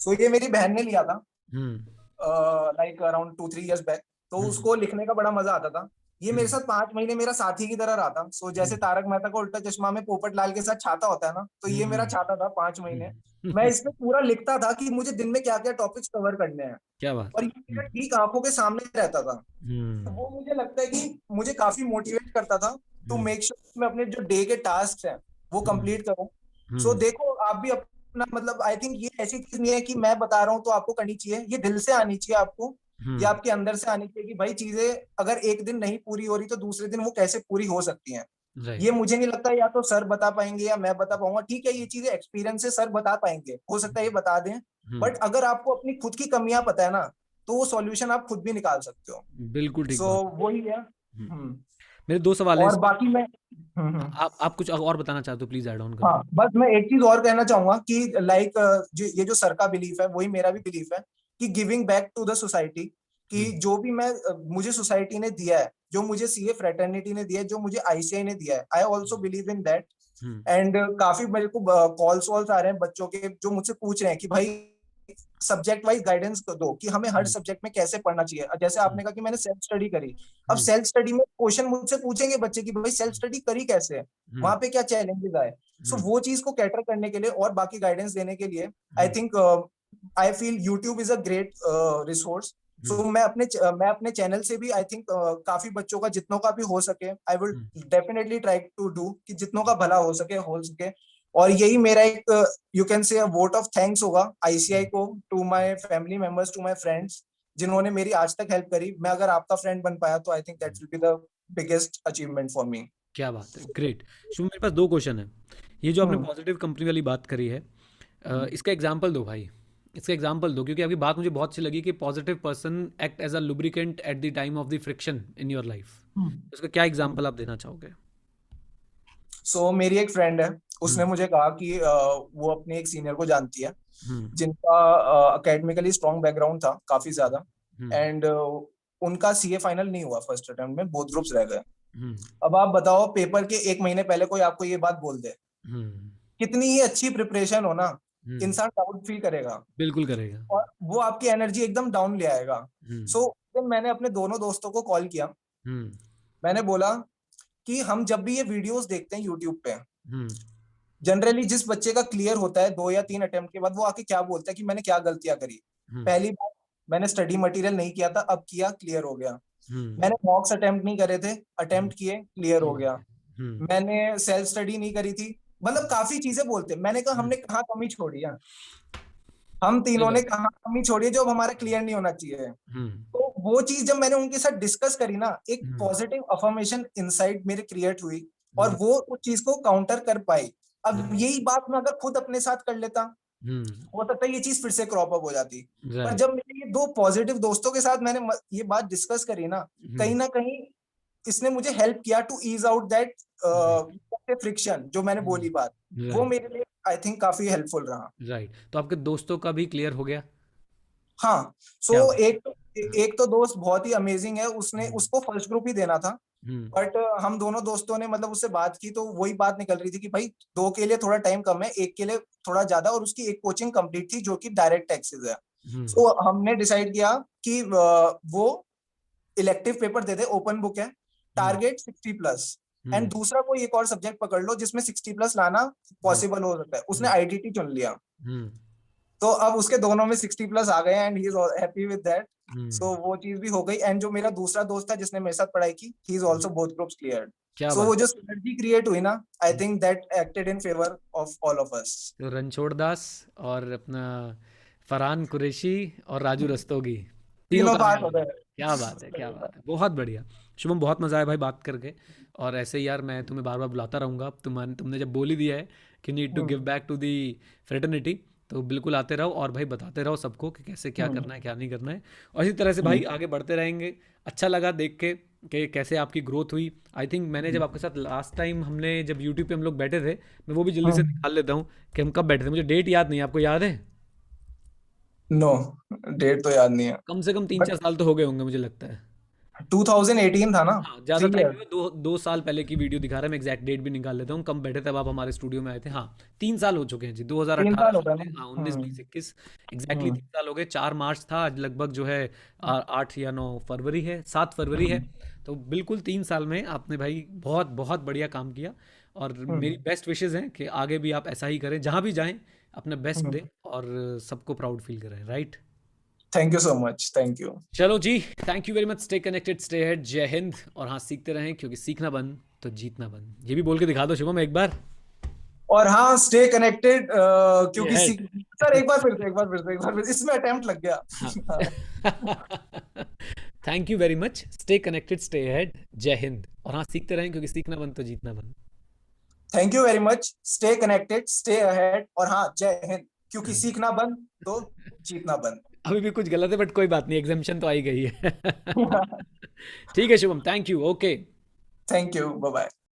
सो ये मेरी बहन ने लिया था hmm. Like around 2-3 years back. तो हम्म. उसको लिखने का बड़ा मजा आता था. ये मेरे हम्म. साथ 5 महीने मेरा साथी की तरह रहा था. सो जैसे हम्म. तारक मेहता का उल्टा चश्मा में पोपट लाल के साथ छाता होता है ना, तो ये मेरा हम्म. छाता था 5 महीने. मैं हम्म. इसमें पूरा लिखता था कि मुझे दिन में क्या क्या टॉपिक्स कवर करने हैं, क्या बात और है. ये मेरा ठीक आंखों के सामने रहता था. तो हम्म. वो मुझे लगता है कि मुझे काफी मोटिवेट करता था टू हम्म. मेक श्योर मैं अपने जो डे के टास्क हैं वो हम्म. कंप्लीट करूं. सो हम्म. देखो आप भी अपना मतलब, आई थिंक ये ऐसी चीज नहीं है कि मैं बता रहा हूँ तो आपको करनी चाहिए, ये दिल से आनी चाहिए आपको, ये हम्म. आपके अंदर से आनी चाहिए कि भाई चीजें अगर एक दिन नहीं पूरी हो रही तो दूसरे दिन वो कैसे पूरी हो सकती हैं. ये राइट. मुझे नहीं लगता या तो सर बता पाएंगे या मैं बता पाऊंगा. ठीक है, ये चीजें एक्सपीरियंस से सर बता पाएंगे, हो सकता है ये बता दें, हम्म. बट अगर आपको अपनी खुद की कमियां पता है ना, तो वो सॉल्यूशन आप खुद भी निकाल सकते हो. बिल्कुल ठीक सो बात. वही है. हम्म. हम्म. मेरे दो सवाल हैं और इसमें. बाकी मैं आप कुछ और बताना चाहते हो, प्लीज ऐड ऑन करो. हाँ, बस मैं एक चीज और कहना चाहूंगा कि लाइक ये जो सर का बिलीफ है वही मेरा भी बिलीफ है, कि giving back to the society. कि हम्म. जो भी मैं मुझे सोसाइटी ने दिया है, जो मुझे सीए फ्रेटर्निटी ने दिया है, जो मुझे आईसीआई ने दिया है, I also believe in that. Hmm. And काफी मेरे को कॉल्स वॉल्स आ रहे हैं बच्चों के जो मुझसे पूछ रहे हैं कि भाई सब्जेक्ट वाइज गाइडेंस दो कि हमें हर हम्म. सब्जेक्ट में कैसे पढ़ना चाहिए. जैसे हम्म. आपने कहा कि मैंने सेल्फ स्टडी करी, अब हम्म. सेल्फ स्टडी में क्वेश्चन मुझसे पूछेंगे बच्चे की भाई सेल्फ स्टडी करी कैसे, हम्म. वहां पे क्या चैलेंजेस आए. सो हम्म. वो चीज को कैटर करने के लिए और बाकी गाइडेंस देने के लिए I hmm. Think I feel YouTube is a great resource. Hmm. सो मैं अपने चैनल से भी आई थिंक काफी बच्चों का जितनों का भी हो सके, I will hmm. Definitely try to do कि जितनों का भला हो सके. और यही मेरा एक you can say vote of thanks होगा आईसीआई हम्म. को, to my family members, to my friends, जिन्होंने मेरी आज तक हेल्प करी. मैं अगर आपका फ्रेंड बन पाया तो I think that will be the biggest achievement for me. क्या बात है, ग्रेट. शुभ, मेरे पास दो क्वेश्चन है. ये जो आपने हम्म. पॉजिटिव कंपनी वाली बात करी है, इसका एग्जाम्पल दो भाई. इसका एग्जाम्पल दो, क्योंकि आपकी बात मुझे बहुत अच्छी लगी कि positive person act as a lubricant at the time of the friction in your life. इसका क्या एग्जाम्पल आप देना चाहोगे? सो मेरी एक फ्रेंड है, उसने हम्म. मुझे कहा कि वो अपने एक सीनियर को जानती है हम्म. जिनका अकेडमिकली स्ट्रॉन्ग बैकग्राउंड था काफी ज्यादा. हम्म. एंड उनका सीए फाइनल नहीं हुआ, फर्स्ट अटेम्प्ट में बोथ ग्रुप्स रह गए. हम्म. अब आप बताओ, पेपर के 1 महीने पहले कोई आपको ये बात बोल दे, हम्म. कितनी ही अच्छी प्रिपरेशन हो ना, इंसान डाउट फील करेगा बिल्कुल करेगा। और वो आपकी एनर्जी एकदम डाउन ले आएगा। हम्म। सो मैंने अपने दोनों दोस्तों को कॉल किया, हम्म। मैंने बोला कि हम जब भी ये वीडियोस देखते हैं यूट्यूब पे, हम्म। जनरली जिस बच्चे का क्लियर होता है 2 या 3 अटेम्प्ट के बाद, वो आके क्या बोलता है कि मैंने क्या गलतियां करी। हम्म। पहली बात, मैंने स्टडी मटेरियल नहीं किया था, अब किया, क्लियर हो गया। हम्म। मैंने मॉक्स अटेम्प्ट नहीं करे थे, हम्म। अटेम्प्ट किए, क्लियर हो गया। हम्म। मैंने सेल्फ स्टडी नहीं करी थी, मतलब काफी चीजें बोलते हैं। मैंने कहा हम्म। हमने कहाँ कमी छोड़ी है, हम सही तीनों ने बात। कहाँ कमी छोड़ी है जो अब हमारा क्लियर नहीं होना चाहिए। हम्म। तो वो चीज जब मैंने उनके साथ डिस्कस करी ना, एक हम्म। पॉजिटिव अफर्मेशन इनसाइड मेरे क्रिएट हुई और हम्म। वो उस चीज को काउंटर कर पाई। अब राइट। यही बात मैं अगर खुद अपने साथ कर लेता, हम्म। हो सकता है ये चीज फिर से क्रॉप अप हो जाती। पर राइट। जब मेरे ये 2 पॉजिटिव दोस्तों के साथ मैंने ये बात डिस्कस करी हम्म। ना कहीं इसने मुझे हेल्प किया to ease out that right. Friction जो मैंने बोली बात, वो राइट। मेरे लिए आई थिंक काफी हेल्पफुल रहा। राइट, तो आपके दोस्तों का भी क्लियर हो गया? हाँ, सो क्या बात। एक तो दोस्त बहुत ही अमेजिंग है, उसने हम्म। उसको फर्स्ट ग्रुप ही देना था। हम्म। बट हम दोनों दोस्तों ने मतलब उससे बात की तो वही बात निकल रही थी कि भाई 2 के लिए थोड़ा टाइम कम है, 1 के लिए थोड़ा ज्यादा, और उसकी एक कोचिंग कंप्लीट थी जो कि डायरेक्ट एक्सेस है। हम्म। सो हमने डिसाइड किया कि वो इलेक्टिव पेपर दे दे, ओपन बुक है, हम्म। टारगेट 60+, एंड हम्म। दूसरा कोई एक और सब्जेक्ट पकड़ लो जिसमें 60+ लाना हम्म। पॉसिबल हो सकता है। उसने हम्म। आईटीटी चुन लिया। हम्म। तो अब उसके दोनों में 60+ आ गए and he is happy with that. So hmm. वो चीज भी हो गई। एंड जो मेरा दूसरा दोस्त था जिसने मेरे साथ पढ़ाई की, he is hmm. Also both groups cleared. क्या सो बात वो जो सिनर्जी क्रिएट हुई ना, आई है। Think that acted in favour of all of us. तो रणछोड़ दास और अपना फरहान कुरैशी और राजू रस्तोगी, तीनों तीनों पास कामयाब हो हो गए। गए। क्या बात है, क्या बात है, बहुत बढ़िया। शुभम, बहुत मज़ा आया भाई बात करके। और ऐसे ही यार मैं तुम्हें बार बार बुलाता रहूँगा। अब तुमने जब बोल ही दिया है कि need to give hmm, back to the fraternity, तो बिल्कुल आते रहो और भाई बताते रहो सबको कि कैसे क्या हम्म, करना है क्या नहीं करना है। और इसी तरह से भाई हम्म, आगे बढ़ते रहेंगे। अच्छा लगा देख के कि कैसे आपकी ग्रोथ हुई। आई थिंक मैंने जब आपके साथ लास्ट टाइम हमने जब यूट्यूब पे हम लोग बैठे थे, मैं वो भी जल्दी से हम्म। निकाल लेता हूँ कि हम कब बैठे थे। मुझे डेट याद नहीं है, आपको याद है? नो, डेट तो याद नहीं है। कम से कम तीन बट चार साल तो हो गए होंगे मुझे लगता है। 2018 था ना, हाँ, ज़्यादा 3 टाइम नहीं ईयर। हुआ, दो दो साल पहले की वीडियो दिखा रहा है। मैं एग्जैक्ट डेट भी निकाल लेता हूँ कब बैठे तब आप हमारे स्टूडियो में आए थे। हाँ, 3 साल हो चुके हैं जी, 3 साल 2018 हो से गया हमने, ना। हाँ, 19 हम्म, 20 21 एग्जैक्टली हम्म, 3 साल हो गए। 4 मार्च था आज, लगभग जो है 8 या 9 फरवरी है, 7 फरवरी है। हम्म, तो बिल्कुल 3 साल में आपने भाई बहुत बहुत बढ़िया काम किया। और मेरी हम्म, बेस्ट विशेज़ हैं कि आगे भी आप ऐसा ही करें, जहाँ भी जाएं अपना बेस्ट हम्म। दें और सबको प्राउड फील करें, right? Thank you so much, thank you. चलो जी, thank you very much. Stay connected, stay head, जय हिंद। और हाँ, सीखते रहें क्योंकि सीखना बंद तो जीतना बंद। ये भी बोल के दिखा दो शुभम एक बार। और हाँ, स्टे कनेक्टेड, स्टे क्योंकि हेड। सर एक बार फिर से, इसमें अटेम्प्ट लग गया। हाँ। Thank you very much. Stay connected, stay head, जय हिंद। और हाँ, सीखते रहें क्योंकि सीखना बंद तो जीतना बंद। Thank you very much, stay connected, stay ahead, और हाँ, जय हिंद, क्योंकि सीखना बंद तो जीतना बंद। अभी भी कुछ गलत है बट कोई बात नहीं, एग्जामेशन तो आई गई है। ठीक है Shubham, thank you, okay. Thank you, bye bye.